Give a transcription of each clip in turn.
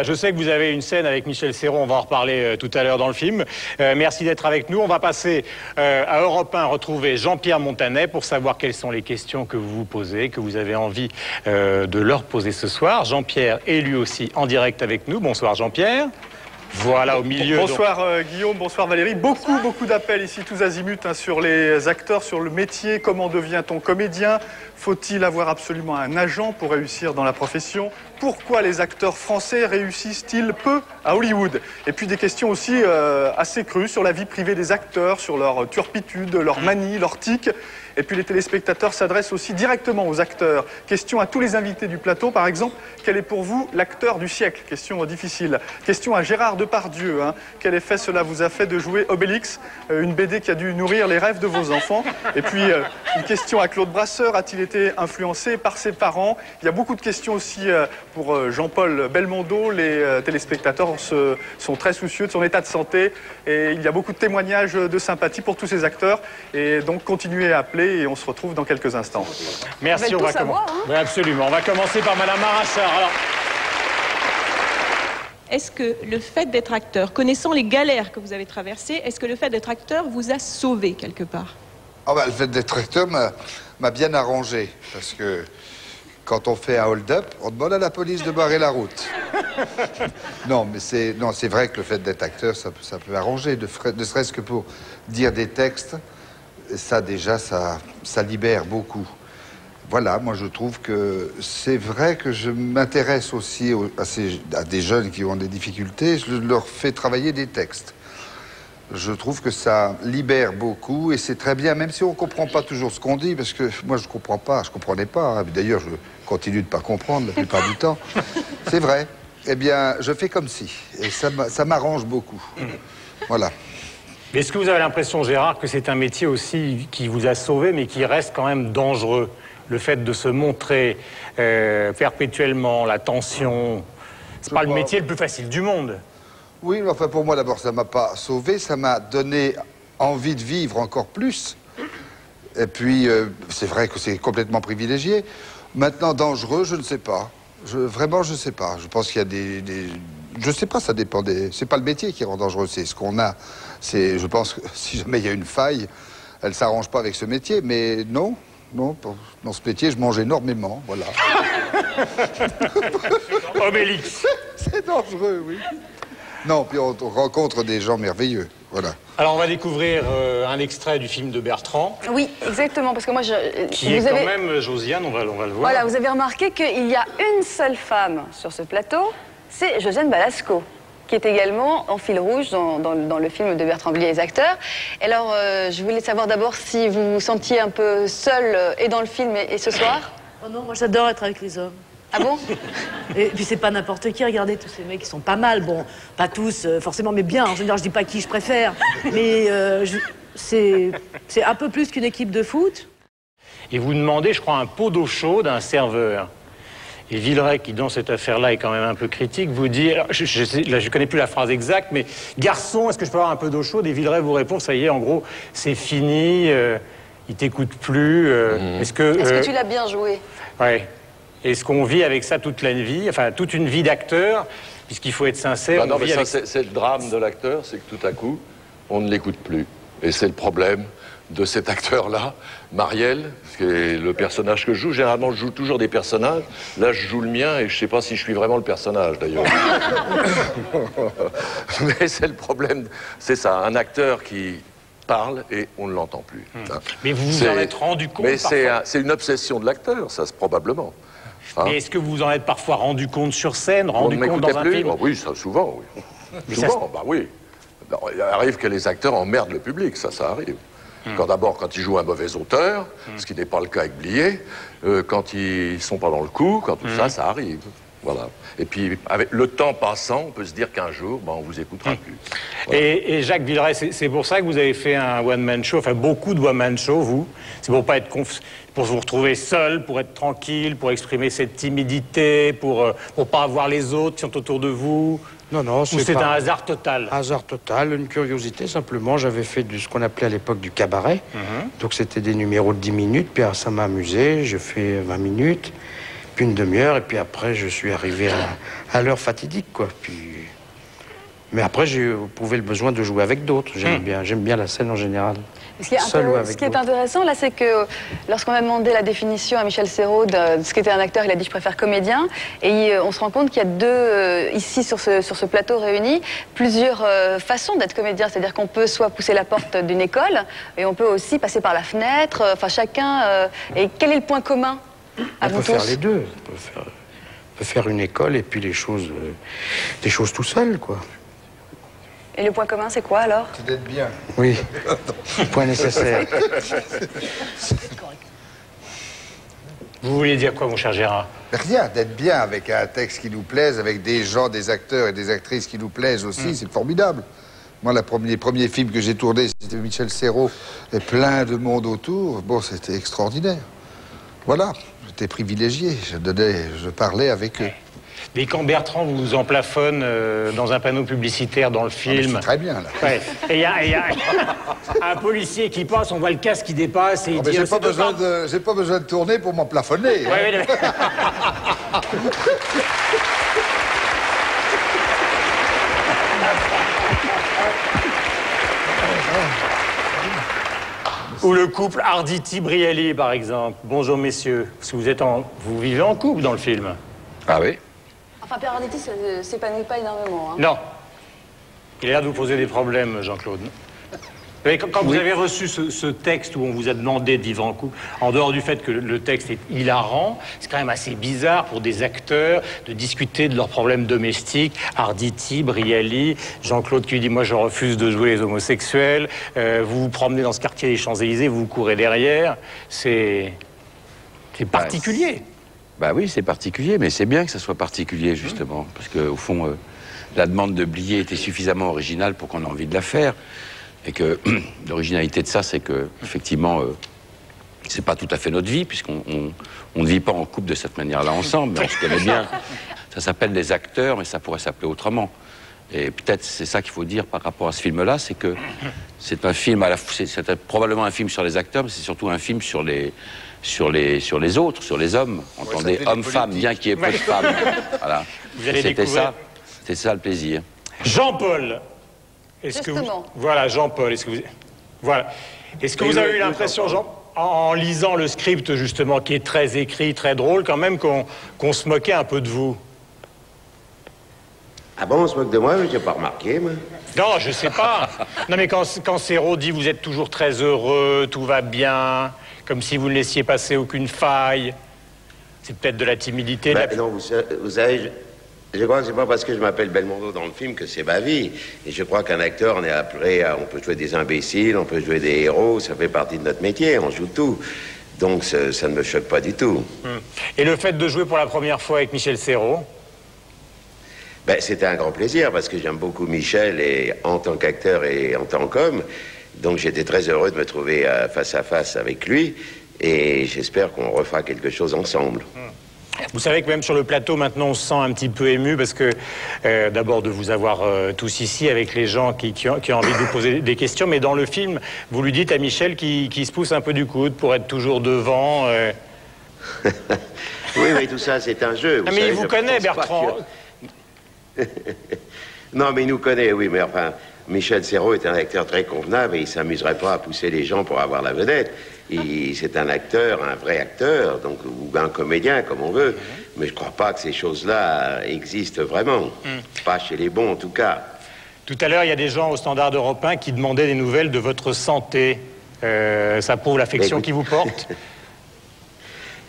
je sais que vous avez une scène avec Michel Serrault, on va en reparler tout à l'heure dans le film. Merci d'être avec nous. On va passer à Europe 1, retrouver Jean-Pierre Montanet pour savoir quelles sont les questions que vous vous posez, que vous avez envie de leur poser ce soir. Jean-Pierre est lui aussi en direct avec nous. Bonsoir Jean-Pierre. Voilà, au milieu. Bonsoir Guillaume, bonsoir Valérie. Beaucoup d'appels ici, tous azimuts, hein, sur les acteurs, sur le métier. Comment devient-on comédien? Faut-il avoir absolument un agent pour réussir dans la profession? Pourquoi les acteurs français réussissent-ils peu à Hollywood? Et puis des questions aussi assez crues sur la vie privée des acteurs, sur leur turpitude, leur manie, leur tic. Et puis les téléspectateurs s'adressent aussi directement aux acteurs. Question à tous les invités du plateau, par exemple, quel est pour vous l'acteur du siècle? Question difficile. Question à Gérard Depardieu. Hein. Quel effet cela vous a fait de jouer Obélix, une BD qui a dû nourrir les rêves de vos enfants? Et puis une question à Claude Brasseur. A-t-il été influencé par ses parents? Il y a beaucoup de questions aussi pour Jean-Paul Belmondo. Les téléspectateurs sont très soucieux de son état de santé. Et il y a beaucoup de témoignages de sympathie pour tous ces acteurs. Et donc continuez à appeler. Et on se retrouve dans quelques instants. Merci, on va commencer. Oui, absolument. On va commencer par Madame Marassard. Alors... Est-ce que le fait d'être acteur, connaissant les galères que vous avez traversées, est-ce que le fait d'être acteur vous a sauvé quelque part? Le fait d'être acteur m'a bien arrangé. Parce que quand on fait un hold-up, on demande à la police de barrer la route. Non, mais c'est vrai que le fait d'être acteur, ça peut arranger, ne serait-ce que pour dire des textes. Ça, déjà, ça libère beaucoup. Voilà, moi, je trouve que c'est vrai que je m'intéresse aussi à des jeunes qui ont des difficultés. Je leur fais travailler des textes. Je trouve que ça libère beaucoup et c'est très bien, même si on ne comprend pas toujours ce qu'on dit, parce que moi, je ne comprends pas, je ne comprenais pas. Hein. D'ailleurs, je continue de ne pas comprendre la plupart du temps. C'est vrai. Eh bien, je fais comme si. Et ça m'arrange beaucoup. Voilà. Est-ce que vous avez l'impression, Gérard, que c'est un métier aussi qui vous a sauvé, mais qui reste quand même dangereux? Le fait de se montrer perpétuellement, la tension, c'est pas le métier le plus facile du monde. Oui, mais enfin, pour moi, d'abord, ça m'a pas sauvé, ça m'a donné envie de vivre encore plus. Et puis, c'est vrai que c'est complètement privilégié. Maintenant, dangereux, je ne sais pas. Vraiment, je ne sais pas. Je pense qu'il y a des... Je sais pas, ça dépend des... C'est pas le métier qui rend dangereux, c'est ce qu'on a. Je pense que si jamais il y a une faille, elle s'arrange pas avec ce métier. Mais non, dans ce métier, je mange énormément, voilà. Obélix. C'est dangereux, oui. Non, puis on rencontre des gens merveilleux, voilà. Alors on va découvrir un extrait du film de Bertrand. Oui, exactement, parce que moi qui est quand même Josiane, on va le voir. Voilà, vous avez remarqué qu'il y a une seule femme sur ce plateau, c'est Josiane Balasco, qui est également en fil rouge dans le film de Bertrand Blier et les acteurs. Et alors, je voulais savoir d'abord si vous vous sentiez un peu seule et dans le film et ce soir. Oh non, moi j'adore être avec les hommes. Ah bon? Et puis c'est pas n'importe qui, regardez, tous ces mecs qui sont pas mal, bon, pas tous forcément, mais bien, en général, je dis pas qui je préfère, mais c'est un peu plus qu'une équipe de foot. Et vous demandez, je crois, un pot d'eau chaude à un serveur. Et Villeray, qui dans cette affaire-là est quand même un peu critique, vous dit, alors, je connais plus la phrase exacte, mais « Garçon, est-ce que je peux avoir un peu d'eau chaude ?» Et Villeray vous répond, ça y est, en gros, c'est fini, il t'écoute plus. Est-ce que tu l'as bien joué? Ouais. Est-ce qu'on vit avec ça toute la vie, enfin toute une vie d'acteur, puisqu'il faut être sincère. Non, mais ça, c'est le drame de l'acteur, c'est que tout à coup, on ne l'écoute plus. Et c'est le problème de cet acteur-là, Marielle, qui est le personnage que je joue. Généralement, je joue toujours des personnages. Là, je joue le mien et je ne sais pas si je suis vraiment le personnage, d'ailleurs. Mais c'est le problème, c'est ça, un acteur qui parle et on ne l'entend plus. Mais vous vous en êtes rendu compte? Mais c'est une obsession de l'acteur, ça, probablement. Mais est-ce que vous vous en êtes parfois rendu compte sur scène, rendu compte dans un film? Oui, ça, souvent, oui. Souvent, bah oui. Non, il arrive que les acteurs emmerdent le public, ça arrive. Quand ils jouent un mauvais auteur, ce qui n'est pas le cas avec Blier, quand ils sont pas dans le coup, quand tout ça, ça arrive. Voilà. Et puis, avec le temps passant, on peut se dire qu'un jour, on vous écoutera plus. Voilà. Et Jacques Villeray, c'est pour ça que vous avez fait un one-man show, enfin beaucoup de one-man show, vous. C'est pour pas être pour vous retrouver seul, pour être tranquille, pour exprimer cette timidité, pour pas avoir les autres qui sont autour de vous. Non, c'est un hasard total. Hasard total, une curiosité simplement. J'avais fait ce qu'on appelait à l'époque du cabaret. Donc c'était des numéros de 10 minutes, puis ça m'a amusé, j'ai fait 20 minutes. puis une demi-heure, et puis après, je suis arrivé à l'heure fatidique, quoi. Mais après, j'ai éprouvé le besoin de jouer avec d'autres. J'aime bien la scène en général. Ce qui est intéressant, là, c'est que lorsqu'on a demandé la définition à Michel Serrault de ce qu'était un acteur, il a dit « je préfère comédien ». Et on se rend compte qu'il y a ici sur ce plateau réuni, plusieurs façons d'être comédien. C'est-à-dire qu'on peut soit pousser la porte d'une école, et on peut aussi passer par la fenêtre. Enfin, chacun... Et quel est le point commun à vous tous? On peut faire les deux. On peut faire une école et puis des choses tout seul, quoi. Et le point commun, c'est quoi, alors? C'est d'être bien. Oui, point nécessaire. Vous voulez dire quoi, mon cher Gérard? Rien, d'être bien avec un texte qui nous plaise, avec des gens, des acteurs et des actrices qui nous plaisent aussi, c'est formidable. Moi, les premiers films que j'ai tournés, c'était Michel Serrault, et plein de monde autour. Bon, c'était extraordinaire. Voilà, j'étais privilégié, je parlais avec eux. Mais quand Bertrand vous en plafonne dans un panneau publicitaire dans le film... c'est très bien, là. Ouais. Et il y a un policier qui passe, on voit le casque qui dépasse et il dit... J'ai pas besoin de tourner pour m'en plafonner. Ouais, Ou le couple Arditi-Brielli, par exemple. Bonjour, messieurs. Parce que vous vivez en couple dans le film. Ah oui? Enfin, Pierre Arditi s'épanouit pas énormément. Hein. Non. Il a l'air de vous poser des problèmes, Jean-Claude. Quand vous avez reçu ce texte où on vous a demandé de vivre en couple, en dehors du fait que le texte est hilarant, c'est quand même assez bizarre pour des acteurs de discuter de leurs problèmes domestiques. Arditi, Brielli, Jean-Claude qui lui dit « moi je refuse de jouer les homosexuels », vous vous promenez dans ce quartier des Champs-Élysées, vous vous courez derrière, c'est particulier. Bah oui, c'est particulier, mais c'est bien que ça soit particulier, justement, parce qu'au fond, la demande de Blier était suffisamment originale pour qu'on ait envie de la faire. Et que l'originalité de ça, c'est que, effectivement, c'est pas tout à fait notre vie, puisqu'on ne vit pas en couple de cette manière-là ensemble, mais on se connaît bien. Ça s'appelle des acteurs, mais ça pourrait s'appeler autrement. Et peut-être c'est ça qu'il faut dire par rapport à ce film-là, c'est que c'est un film, c'est probablement un film sur les acteurs, mais c'est surtout un film sur les autres, sur les hommes. Entendez, hommes-femmes, bien qu'il y ait peu de femmes. Voilà. C'était ça le plaisir. Jean-Paul. Voilà, Jean-Paul, est-ce que vous avez eu l'impression, en lisant le script, justement, qui est très écrit, très drôle, quand même, qu'on se moquait un peu de vous? Ah bon, on se moque de moi? J'ai pas remarqué, moi. Non, je sais pas. Non, mais quand Serrault dit « vous êtes toujours très heureux, tout va bien », comme si vous ne laissiez passer aucune faille, c'est peut-être de la timidité. Non, vous savez... Je crois que c'est pas parce que je m'appelle Belmondo dans le film que c'est ma vie. Et je crois qu'un acteur, on est appelé on peut jouer des imbéciles, on peut jouer des héros, ça fait partie de notre métier, on joue tout. Donc ça ne me choque pas du tout. Et le fait de jouer pour la première fois avec Michel Serrault? Ben, c'était un grand plaisir parce que j'aime beaucoup Michel et en tant qu'acteur et en tant qu'homme. Donc j'étais très heureux de me trouver face à face avec lui et j'espère qu'on refera quelque chose ensemble. Vous savez que même sur le plateau, maintenant, on se sent un petit peu ému parce que, d'abord, de vous avoir tous ici avec les gens qui ont envie de vous poser des questions, mais dans le film, vous lui dites à Michel qui se pousse un peu du coude pour être toujours devant. Oui, mais tout ça, c'est un jeu. Mais il vous connaît, Bertrand. Non, mais il nous connaît, oui, mais enfin, Michel Serrault est un acteur très convenable et il s'amuserait pas à pousser les gens pour avoir la vedette. C'est un acteur, un vrai acteur, donc, ou un comédien, comme on veut. Mais je crois pas que ces choses-là existent vraiment. Pas chez les bons, en tout cas. Tout à l'heure, il y a des gens au Standard Europe 1 qui demandaient des nouvelles de votre santé. Ça prouve l'affection qu'ils vous portent?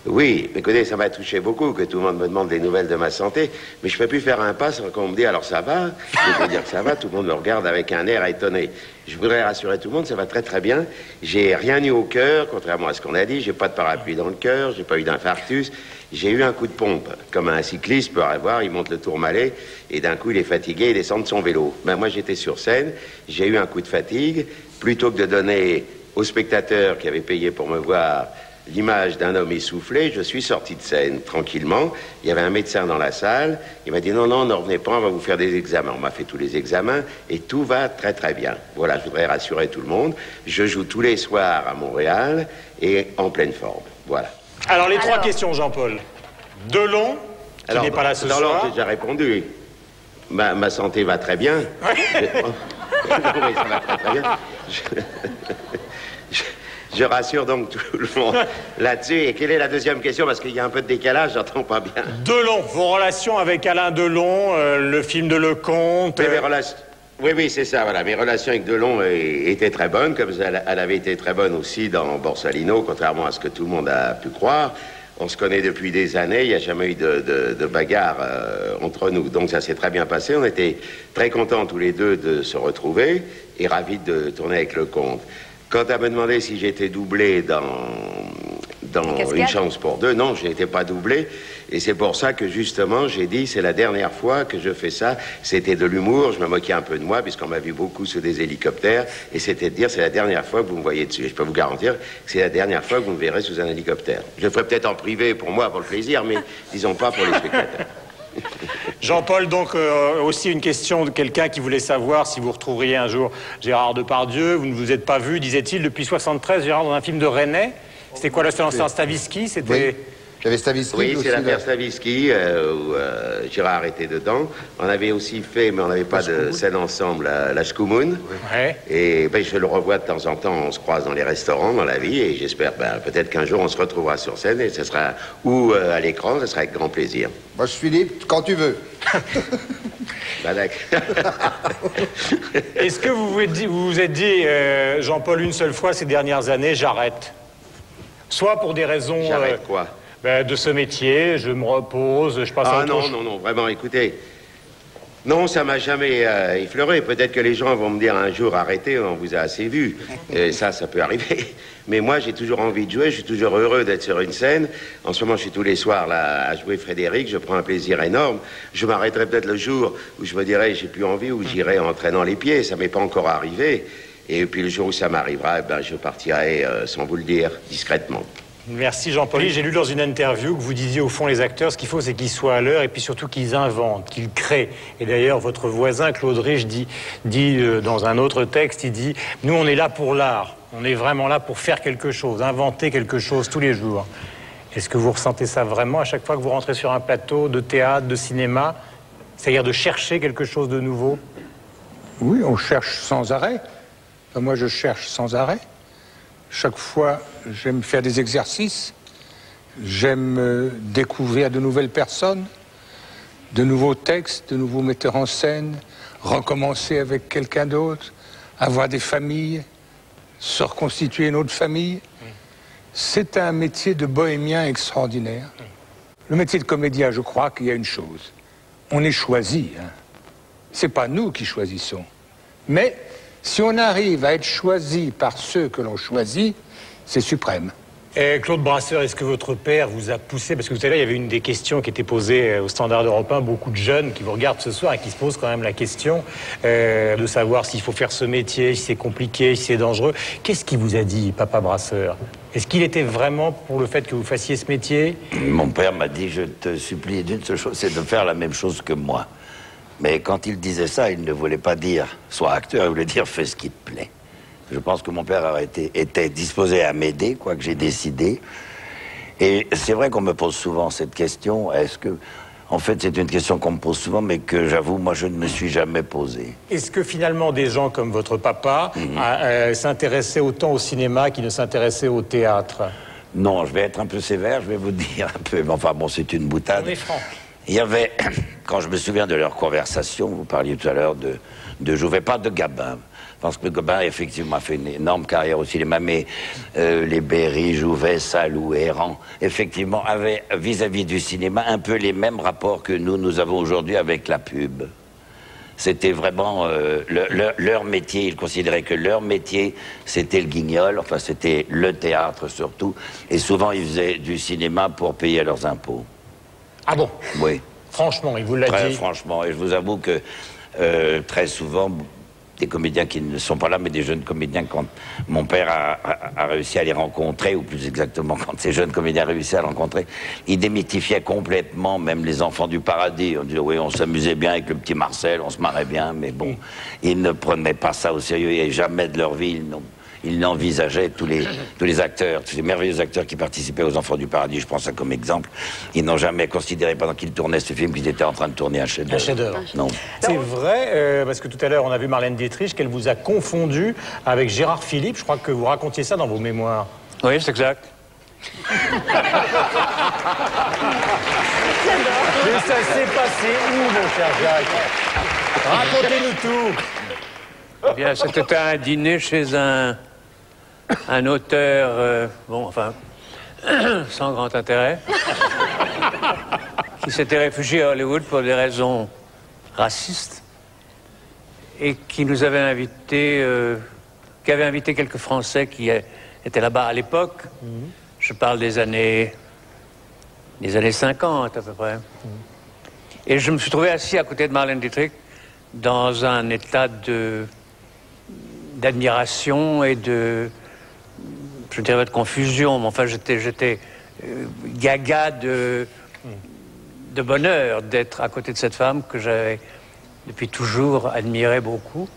Oui, écoutez, ça m'a touché beaucoup que tout le monde me demande des nouvelles de ma santé, mais je ne peux plus faire un pas sans qu'on me dise « alors ça va ?» Je peux dire que ça va, tout le monde me regarde avec un air étonné. Je voudrais rassurer tout le monde, ça va très très bien. J'ai rien eu au cœur, contrairement à ce qu'on a dit, j'ai pas de parapluie dans le cœur, j'ai pas eu d'infarctus, j'ai eu un coup de pompe, comme un cycliste peut avoir, il monte le Tourmalet, et d'un coup il est fatigué, il descend de son vélo. Ben, moi j'étais sur scène, j'ai eu un coup de fatigue, plutôt que de donner aux spectateurs qui avaient payé pour me voir l'image d'un homme essoufflé, je suis sorti de scène tranquillement. Il y avait un médecin dans la salle. Il m'a dit non, ne revenez pas, on va vous faire des examens. On m'a fait tous les examens et tout va très très bien. Voilà, je voudrais rassurer tout le monde. Je joue tous les soirs à Montréal et en pleine forme. Voilà. Alors, les trois questions, Jean-Paul. Delon, qui n'est pas là ce soir. J'ai déjà répondu. Ma santé va très bien. Oui, ça va très, très bien. Je rassure donc tout le monde là-dessus. Et quelle est la deuxième question? Parce qu'il y a un peu de décalage, j'entends pas bien. Delon, vos relations avec Alain Delon, le film de Lecomte... Oui, c'est ça, voilà. Mes relations avec Delon étaient très bonnes, comme elle avait été très bonne aussi dans Borsalino, contrairement à ce que tout le monde a pu croire. On se connaît depuis des années, il n'y a jamais eu de bagarre entre nous. Donc ça s'est très bien passé. On était très contents tous les deux de se retrouver et ravis de tourner avec Lecomte. Quant à me demander si j'étais doublé dans Une chance pour deux, non, je n'étais pas doublé. Et c'est pour ça que, justement, j'ai dit, c'est la dernière fois que je fais ça. C'était de l'humour, je me moquais un peu de moi, puisqu'on m'a vu beaucoup sous des hélicoptères. Et c'était de dire, c'est la dernière fois que vous me voyez dessus. Et je peux vous garantir que c'est la dernière fois que vous me verrez sous un hélicoptère. Je le ferai peut-être en privé pour moi, pour le plaisir, mais disons pas pour les spectateurs. Jean-Paul, donc aussi une question de quelqu'un qui voulait savoir si vous retrouveriez un jour Gérard Depardieu. Vous ne vous êtes pas vu, disait-il, depuis 73, Gérard, dans un film de René. C'était quoi, là, c'était en Stavisky? C'était... Oui. Il y avait Stavisky. Oui, c'est l'affaire Stavisky, où Gérard était dedans. On avait aussi fait, mais on n'avait pas de scène ensemble, la Shkumun. Ouais. Et ben, je le revois de temps en temps, on se croise dans les restaurants, dans la vie, et j'espère peut-être qu'un jour on se retrouvera sur scène, et ce sera ou à l'écran, ce sera avec grand plaisir. Moi, je suis libre quand tu veux. Est-ce que vous vous êtes dit, Jean-Paul, une seule fois ces dernières années, j'arrête? Soit pour des raisons... J'arrête quoi? De ce métier, je me repose, je passe à autre chose. Non, vraiment, écoutez, non, ça m'a jamais effleuré. Peut-être que les gens vont me dire un jour, arrêtez, on vous a assez vu. Ça peut arriver. Mais moi, j'ai toujours envie de jouer, je suis toujours heureux d'être sur une scène. En ce moment, je suis tous les soirs là à jouer Frédéric, je prends un plaisir énorme. Je m'arrêterai peut-être le jour où je me dirai, j'ai plus envie, où j'irai en traînant les pieds. Ça m'est pas encore arrivé. Et puis le jour où ça m'arrivera, je partirai sans vous le dire, discrètement. Merci Jean-Paul. J'ai lu dans une interview que vous disiez au fond les acteurs, ce qu'il faut c'est qu'ils soient à l'heure et puis surtout qu'ils inventent, qu'ils créent. Et d'ailleurs votre voisin Claude Rich dit dans un autre texte, il dit « Nous on est là pour l'art, on est vraiment là pour faire quelque chose, inventer quelque chose tous les jours ». Est-ce que vous ressentez ça vraiment à chaque fois que vous rentrez sur un plateau de théâtre, de cinéma? C'est-à-dire de chercher quelque chose de nouveau? Oui, on cherche sans arrêt. Enfin, moi je cherche sans arrêt. Chaque fois, j'aime faire des exercices, j'aime découvrir de nouvelles personnes, de nouveaux textes, de nouveaux metteurs en scène, recommencer avec quelqu'un d'autre, avoir des familles, se reconstituer une autre famille. C'est un métier de bohémien extraordinaire. Le métier de comédien, je crois qu'il y a une chose. On est choisi, hein. C'est pas nous qui choisissons. Mais si on arrive à être choisi par ceux que l'on choisit, c'est suprême. Claude Brasseur, est-ce que votre père vous a poussé? Parce que tout à l'heure, il y avait une des questions qui était posée au Standard européen. Beaucoup de jeunes qui vous regardent ce soir et qui se posent quand même la question de savoir s'il faut faire ce métier, si c'est compliqué, si c'est dangereux. Qu'est-ce qu'il vous a dit, papa Brasseur? Est-ce qu'il était vraiment pour le fait que vous fassiez ce métier? Mon père m'a dit, je te supplie d'une seule chose, c'est de faire la même chose que moi. Mais quand il disait ça, il ne voulait pas dire « sois acteur », il voulait dire « fais ce qui te plaît ». Je pense que mon père était disposé à m'aider, quoi que j'ai décidé. Et c'est vrai qu'on me pose souvent cette question. Est-ce que... En fait, c'est une question qu'on me pose souvent, mais que j'avoue, moi, je ne me suis jamais posée. Est-ce que finalement, des gens comme votre papa s'intéressaient autant au cinéma qu'ils ne s'intéressaient au théâtre? Non, je vais être un peu sévère, je vais vous dire un peu. Mais enfin, bon, c'est une boutade. On est franc. Il y avait, quand je me souviens de leur conversation, vous parliez tout à l'heure de Jouvet, pas de Gabin, parce que Gabin, effectivement, a fait une énorme carrière au cinéma, mais les Berry, Jouvet, Salou, Errand, effectivement, avaient, vis-à-vis du cinéma, un peu les mêmes rapports que nous avons aujourd'hui avec la pub. C'était vraiment leur métier. Ils considéraient que leur métier, c'était le guignol, enfin, c'était le théâtre surtout, et souvent, ils faisaient du cinéma pour payer leurs impôts. Ah bon? Oui. Franchement, il vous l'a dit? Très franchement. Et je vous avoue que très souvent, des comédiens qui ne sont pas là, mais des jeunes comédiens, quand mon père a réussi à les rencontrer, ou plus exactement, quand ces jeunes comédiens réussi à les rencontrer, ils démythifiaient complètement, même les enfants du paradis. On disait, oui, on s'amusait bien avec le petit Marcel, on se marrait bien, mais bon, ils ne prenaient pas ça au sérieux, et jamais de leur vie, il envisageait tous les acteurs, tous les merveilleux acteurs qui participaient aux Enfants du Paradis, je prends ça comme exemple, ils n'ont jamais considéré pendant qu'ils tournaient ce film qu'ils étaient en train de tourner un chef-d'œuvre. Un chef-d'œuvre. Non. C'est vrai, parce que tout à l'heure on a vu Marlène Dietrich, qu'elle vous a confondu avec Gérard Philippe. Je crois que vous racontiez ça dans vos mémoires. Oui, c'est exact. Mais ça s'est passé où, mon cher Jacques? Racontez-nous tout. Eh bien, c'était un dîner chez un auteur, bon, enfin, sans grand intérêt, qui s'était réfugié à Hollywood pour des raisons racistes et qui nous avait invités, qui avait invité quelques Français qui étaient là-bas à l'époque. Je parle des années 50 à peu près. Et je me suis trouvé assis à côté de Marlène Dietrich dans un état d'admiration et je dirais de confusion, mais enfin j'étais gaga de bonheur d'être à côté de cette femme que j'avais depuis toujours admiré beaucoup.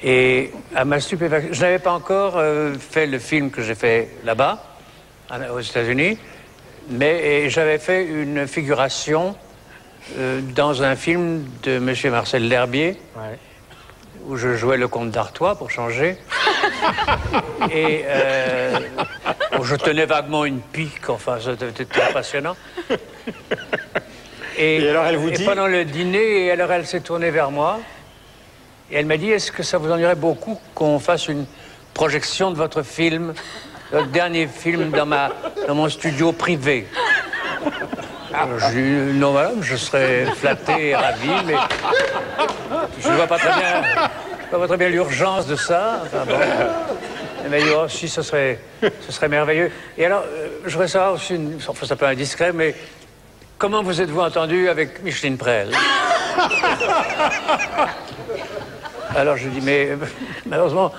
Et à ma stupéfaction, je n'avais pas encore fait le film que j'ai fait là-bas, aux États-Unis, mais j'avais fait une figuration dans un film de M. Marcel L'Herbier, où je jouais le comte d'Artois, pour changer. Et où je tenais vaguement une pique, enfin, c'était très passionnant. Et alors elle vous dit... pendant le dîner, elle s'est tournée vers moi, et elle m'a dit, est-ce que ça vous ennuierait beaucoup qu'on fasse une projection de votre film, votre dernier film, dans mon studio privé? Je lui ai dit, non madame, je serais flatté et ravi, mais je ne vois pas très bien l'urgence de ça. Enfin, bon. Elle m'a dit, oh si, ce serait merveilleux. Et alors, je voudrais savoir aussi, enfin c'est un peu indiscret, mais comment vous êtes-vous entendu avec Micheline Prel? Alors je lui dis, mais malheureusement,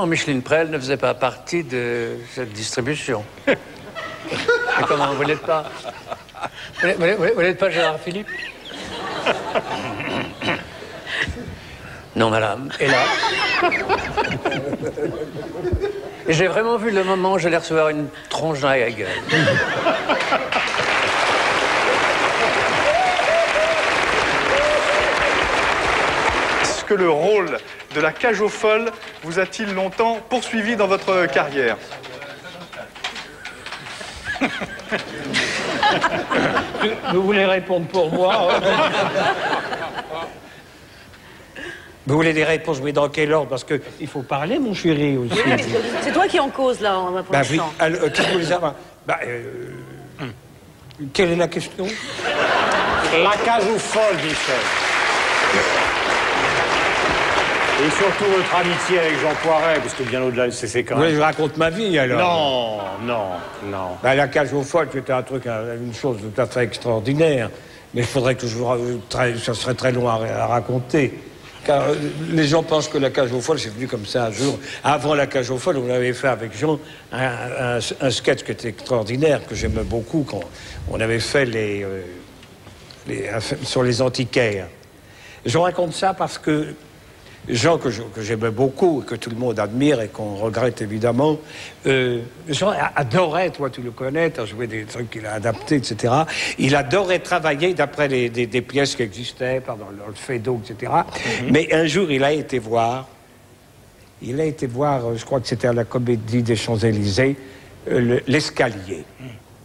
Micheline Prel ne faisait pas partie de cette distribution. Et comment, vous n'êtes pas... Vous n'êtes pas Gérard Philippe? Non, madame. Et là... Et j'ai vraiment vu le moment où j'allais recevoir une tronche dans la gueule. Est-ce que le rôle de la cage aux folles vous a-t-il longtemps poursuivi dans votre carrière? Vous voulez répondre pour moi? Vous voulez des réponses, mais dans quel ordre? Parce qu'il faut parler, mon chéri, aussi. C'est toi qui es en cause, là, pour oui. Qu'est-ce que vous voulez savoir? Quelle est la question? La cage aux folles, Michel. Et surtout votre amitié avec Jean Poiret, parce que bien au-delà de ces séquences. Oui, je raconte ma vie, alors. Non. La cage aux folles, c'était un truc, une chose tout à fait extraordinaire. Mais il faudrait que ça serait très long à raconter. Car les gens pensent que la cage aux folles, c'est venu comme ça un jour. Avant la cage aux folles, on avait fait avec Jean un sketch qui était extraordinaire, que j'aimais beaucoup, quand on avait fait sur les antiquaires. Je raconte ça parce que Jean, que j'aimais beaucoup, et que tout le monde admire et qu'on regrette évidemment, Jean adorait, toi tu le connais, tu as joué des trucs qu'il a adaptés, etc. Il adorait travailler d'après des pièces qui existaient, dans le Feydeau, etc. Mais un jour, il a été voir, je crois que c'était à la Comédie des Champs-Élysées, l'Escalier.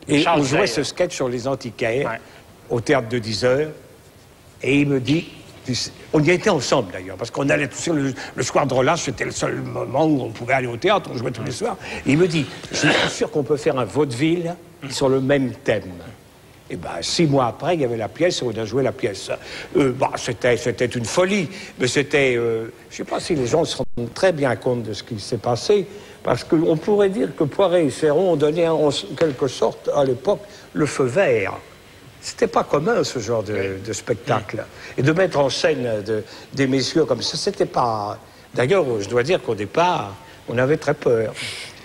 Et on jouait ce sketch sur les antiquaires, au théâtre de 10 heures, et il me dit... On y était ensemble d'ailleurs, parce qu'on allait sur le soir de relâche, c'était le seul moment où on pouvait aller au théâtre, on jouait tous les soirs. Et il me dit, je suis sûr qu'on peut faire un vaudeville sur le même thème. Et bien, 6 mois après, il y avait la pièce, et on a joué la pièce. C'était une folie, mais c'était... je ne sais pas si les gens se rendent très bien compte de ce qui s'est passé, parce qu'on pourrait dire que Poiret et Serron ont donné en quelque sorte, à l'époque, le feu vert. C'était pas commun, ce genre de spectacle. Et de mettre en scène des messieurs comme ça, c'était pas... D'ailleurs, je dois dire qu'au départ, on avait très peur.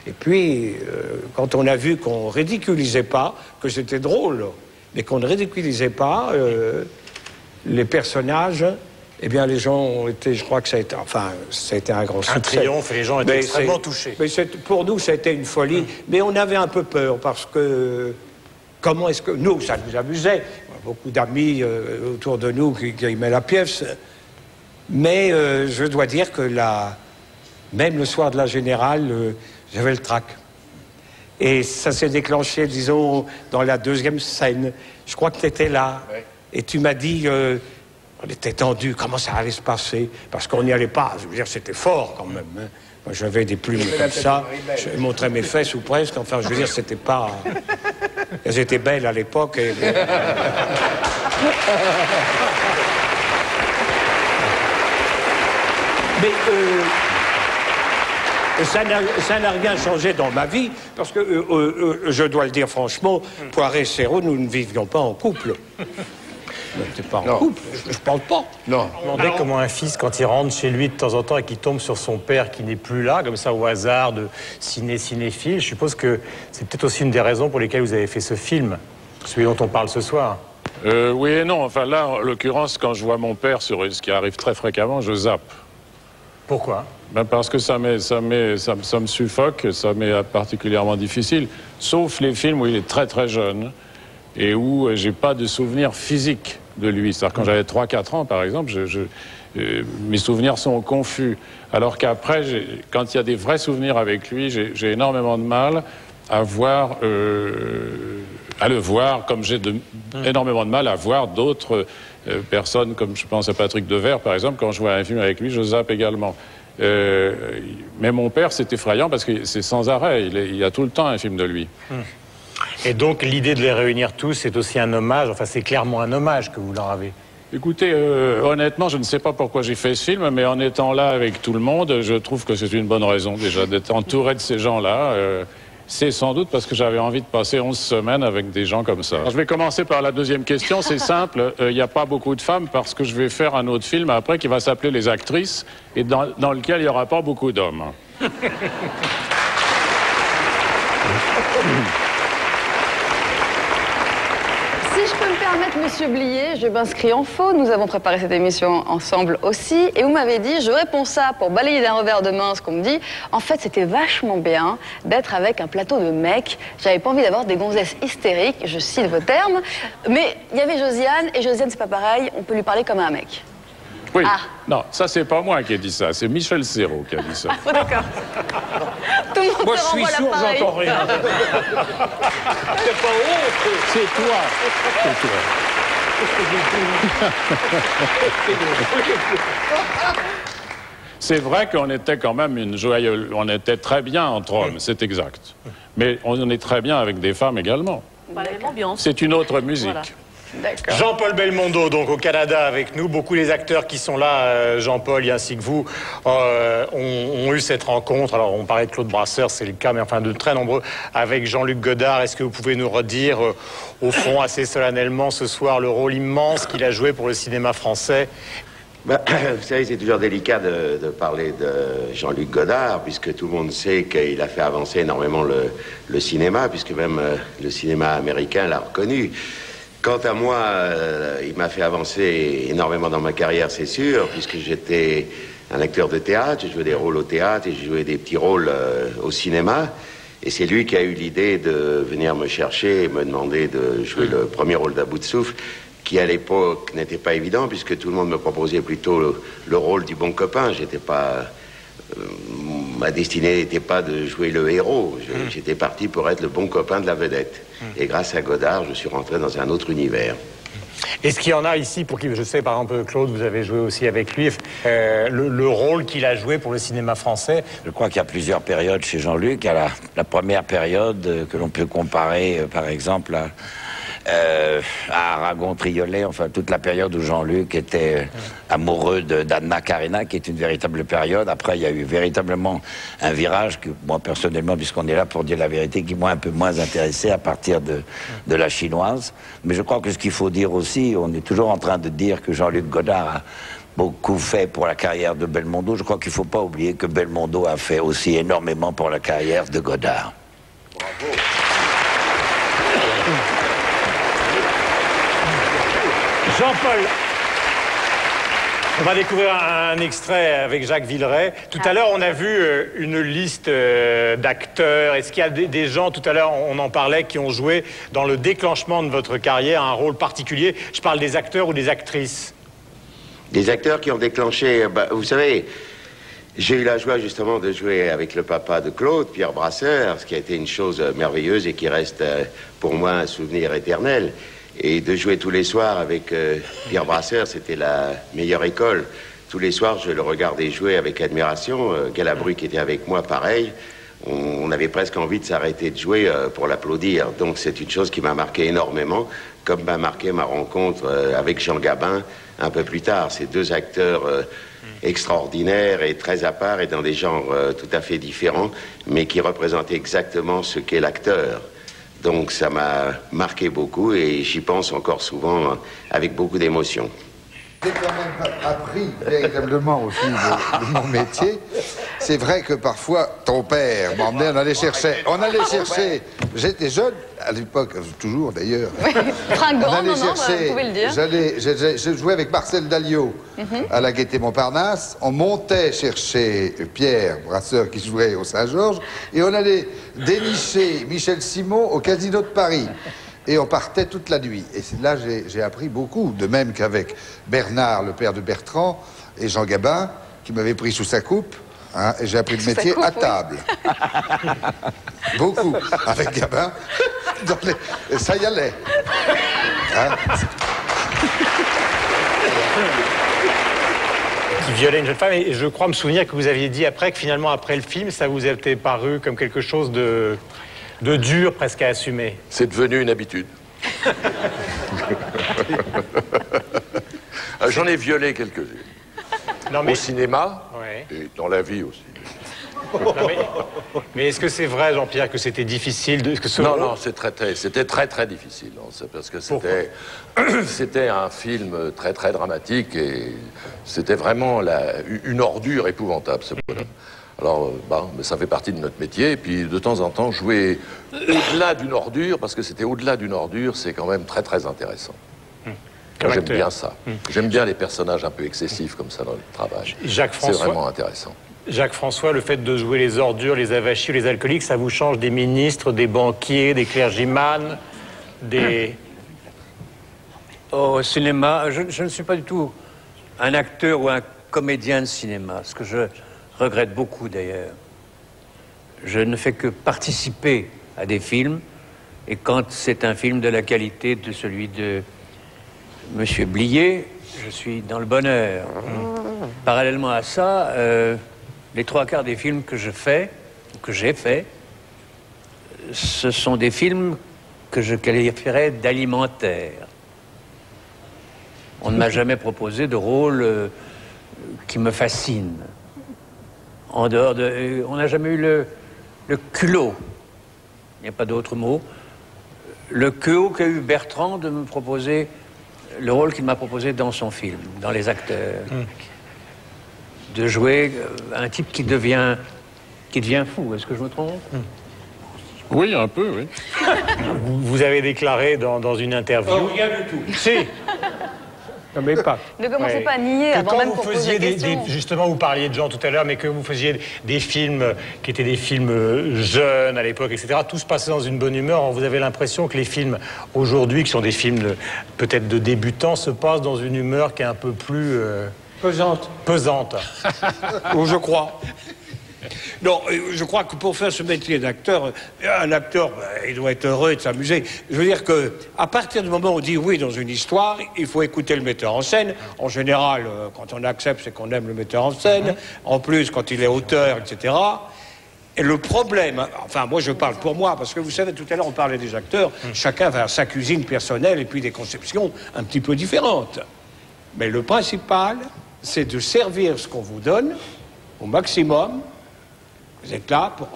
Et puis, quand on a vu qu'on ridiculisait pas, que c'était drôle, mais qu'on ne ridiculisait pas les personnages, eh bien, les gens ont été, je crois que ça a été, enfin, ça a été un grand succès. Un triomphe, et les gens étaient extrêmement touchés. Mais pour nous, ça a été une folie. Mais on avait un peu peur, parce que, comment est-ce que... Nous, ça nous amusait. Beaucoup d'amis autour de nous qui aimaient la pièce. Mais je dois dire que même le soir de la Générale, j'avais le trac. Et ça s'est déclenché, disons, dans la deuxième scène. Je crois que tu étais là. Ouais. Et tu m'as dit, on était tendus, comment ça allait se passer? Parce qu'on n'y allait pas. Je veux dire, c'était fort quand même. Hein. Moi, j'avais des plumes comme ça. Je montrais mes fesses ou presque. Enfin, je veux dire, c'était pas... Elles étaient belles à l'époque. Et... Mais ça n'a rien changé dans ma vie, parce que, je dois le dire franchement, Poiret et Serrault, nous ne vivions pas en couple. On n'était pas en couple, je parle pas. Non. Je me demandais comment un fils, quand il rentre chez lui de temps en temps et qu'il tombe sur son père qui n'est plus là, comme ça au hasard, de cinéphile, je suppose que c'est peut-être aussi une des raisons pour lesquelles vous avez fait ce film, celui dont on parle ce soir. Oui et non. Enfin là, en l'occurrence, quand je vois mon père, sur ce qui arrive très fréquemment, je zappe. Pourquoi? Ben parce que ça me suffoque, ça m'est particulièrement difficile. Sauf les films où il est très très jeune et où j'ai pas de souvenirs physiques de lui. C'est-à-dire quand j'avais 3-4 ans, par exemple, mes souvenirs sont confus. Alors qu'après, quand il y a des vrais souvenirs avec lui, j'ai énormément de mal à le voir, comme j'ai énormément de mal à voir d'autres personnes, comme je pense à Patrick Devers, par exemple. Quand je vois un film avec lui, je zappe également. Mais mon père, c'est effrayant parce que c'est sans arrêt. Il y a tout le temps un film de lui. Et donc, l'idée de les réunir tous, c'est aussi un hommage, enfin, c'est clairement un hommage que vous leur avez. Écoutez, honnêtement, je ne sais pas pourquoi j'ai fait ce film, mais en étant là avec tout le monde, je trouve que c'est une bonne raison, déjà, d'être entouré de ces gens-là. C'est sans doute parce que j'avais envie de passer 11 semaines avec des gens comme ça. Alors, je vais commencer par la deuxième question. C'est simple, il n'y a pas beaucoup de femmes parce que je vais faire un autre film après qui va s'appeler Les Actrices et dans lequel il n'y aura pas beaucoup d'hommes. Si je peux me permettre, Monsieur Blier, je m'inscris en faux. Nous avons préparé cette émission ensemble aussi. Et vous m'avez dit, je réponds ça pour balayer d'un revers de main ce qu'on me dit. En fait, c'était vachement bien d'être avec un plateau de mecs. J'avais pas envie d'avoir des gonzesses hystériques, je cite vos termes. Mais il y avait Josiane, et Josiane, c'est pas pareil, on peut lui parler comme à un mec. Oui, non, ça c'est pas moi qui ai dit ça, c'est Michel Serrault qui a dit ça. Ah, d'accord. Tout le monde moi, je suis sourd, j'entends rien. C'est pas honte, c'est toi. C'est toi. C'est vrai qu'on était quand même une joyeuse, on était très bien entre hommes, c'est exact. Mais on est très bien avec des femmes également. C'est une autre musique. Voilà. Jean-Paul Belmondo, donc au Canada avec nous. Beaucoup des acteurs qui sont là, Jean-Paul, ainsi que vous, ont eu cette rencontre. Alors, on parlait de Claude Brasseur, c'est le cas, mais enfin de très nombreux, avec Jean-Luc Godard. Est-ce que vous pouvez nous redire, au fond, assez solennellement ce soir, le rôle immense qu'il a joué pour le cinéma français? Vous savez, c'est toujours délicat de parler de Jean-Luc Godard, puisque tout le monde sait qu'il a fait avancer énormément le cinéma, puisque même le cinéma américain l'a reconnu. Quant à moi, il m'a fait avancer énormément dans ma carrière, c'est sûr, puisque j'étais un acteur de théâtre, j'ai joué des rôles au théâtre et j'ai joué des petits rôles au cinéma. Et c'est lui qui a eu l'idée de venir me chercher et me demander de jouer le premier rôle d'À bout de souffle, qui à l'époque n'était pas évident, puisque tout le monde me proposait plutôt le rôle du bon copain. J'étais pas... ma destinée n'était pas de jouer le héros. J'étais parti pour être le bon copain de la vedette. Et grâce à Godard, je suis rentré dans un autre univers. Est-ce qu'il y en a ici pour qui, je sais par exemple Claude, vous avez joué aussi avec lui, le rôle qu'il a joué pour le cinéma français? Je crois qu'il y a plusieurs périodes chez Jean-Luc. Il y a la première période que l'on peut comparer par exemple à Aragon Triolet, enfin toute la période où Jean-Luc était amoureux d'Anna Karina, qui est une véritable période. Après, il y a eu véritablement un virage que moi personnellement, puisqu'on est là pour dire la vérité, qui m'a un peu moins intéressé à partir de la chinoise. Mais je crois que ce qu'il faut dire aussi, on est toujours en train de dire que Jean-Luc Godard a beaucoup fait pour la carrière de Belmondo. Je crois qu'il ne faut pas oublier que Belmondo a fait aussi énormément pour la carrière de Godard. Bravo. Jean-Paul, On va découvrir un extrait avec Jacques Villeray. Tout à l'heure, on a vu une liste d'acteurs. Est-ce qu'il y a des gens, tout à l'heure, on en parlait, qui ont joué dans le déclenchement de votre carrière un rôle particulier? Je parle des acteurs ou des actrices? Des acteurs qui ont déclenché... vous savez, j'ai eu la joie justement de jouer avec le papa de Claude, Pierre Brasseur, ce qui a été une chose merveilleuse et qui reste pour moi un souvenir éternel. Et de jouer tous les soirs avec Pierre Brasseur, c'était la meilleure école. Tous les soirs, je le regardais jouer avec admiration. Galabru, qui était avec moi, pareil. On avait presque envie de s'arrêter de jouer pour l'applaudir. Donc c'est une chose qui m'a marqué énormément, comme m'a marqué ma rencontre avec Jean Gabin un peu plus tard. Ces deux acteurs extraordinaires et très à part et dans des genres tout à fait différents, mais qui représentaient exactement ce qu'est l'acteur. Donc ça m'a marqué beaucoup et j'y pense encore souvent avec beaucoup d'émotion. J'ai quand même appris véritablement aussi de mon métier. C'est vrai que parfois, ton père m'emmenait, on allait chercher. J'étais jeune, à l'époque, toujours d'ailleurs. Fringant, on allait non, chercher, vous pouvez le dire. Je jouais avec Marcel Dalliot à la Gaîté Montparnasse. On montait chercher Pierre Brasseur qui jouait au Saint-Georges et on allait dénicher Michel Simon au Casino de Paris. Et on partait toute la nuit. Et là, j'ai appris beaucoup, de même qu'avec Bernard, le père de Bertrand, et Jean Gabin, qui m'avait pris sous sa coupe. Hein, et j'ai appris le métier à table. Beaucoup. Avec Gabin, ça y allait. Hein? Qui violait une jeune femme. Et je crois me souvenir que vous aviez dit après que finalement, après le film, ça vous était paru comme quelque chose de dur presque à assumer. C'est devenu une habitude. J'en ai violé quelques-unes. Au cinéma et dans la vie aussi. Non, mais est-ce que c'est vrai, Jean-Pierre, que c'était difficile de... Non, c'était très très difficile. Parce que c'était un film très très dramatique et c'était vraiment une ordure épouvantable, ce bonhomme. Alors, mais ça fait partie de notre métier. Et puis, de temps en temps, jouer au-delà d'une ordure, parce que c'était au-delà d'une ordure, c'est quand même très, très intéressant. J'aime bien ça. J'aime bien les personnages un peu excessifs comme ça dans le travail. C'est vraiment intéressant. Jacques-François, le fait de jouer les ordures, les avachis, les alcooliques, ça vous change des ministres, des banquiers, des clergymans, des... Au cinéma, je ne suis pas du tout un acteur ou un comédien de cinéma, ce que je regrette beaucoup d'ailleurs. Je ne fais que participer à des films, et quand c'est un film de la qualité de celui de Monsieur Blier, je suis dans le bonheur. Parallèlement à ça, les trois quarts des films que j'ai faits, ce sont des films que je qualifierais d'alimentaires. On ne m'a jamais proposé de rôle qui me fascine. En dehors de... on n'a jamais eu le culot, il n'y a pas d'autre mot, le culot qu'a eu Bertrand de me proposer le rôle qu'il m'a proposé dans son film, dans Les Acteurs. De jouer un type qui devient fou, est-ce que je me trompe? Oui, un peu, oui. Vous avez déclaré dans une interview... Oh, rien du tout. Si. Non, mais pas. Ne commencez pas à nier avant même qu'on pose la question. Justement, vous parliez de Jean tout à l'heure, mais que vous faisiez des films qui étaient des films jeunes à l'époque, etc. Tout se passait dans une bonne humeur. Alors, vous avez l'impression que les films aujourd'hui, qui sont des films peut-être de débutants, se passent dans une humeur qui est un peu plus... pesante. Pesante. Ou je crois. Non, je crois que pour faire ce métier d'acteur, un acteur, il doit être heureux de s'amuser. Je veux dire que, à partir du moment où on dit oui dans une histoire, il faut écouter le metteur en scène. En général, quand on accepte, c'est qu'on aime le metteur en scène. En plus, quand il est auteur, etc. Et le problème, enfin, moi je parle pour moi, parce que vous savez, tout à l'heure on parlait des acteurs, chacun va à sa cuisine personnelle et puis des conceptions un petit peu différentes. Mais le principal, c'est de servir ce qu'on vous donne au maximum. Vous êtes là pour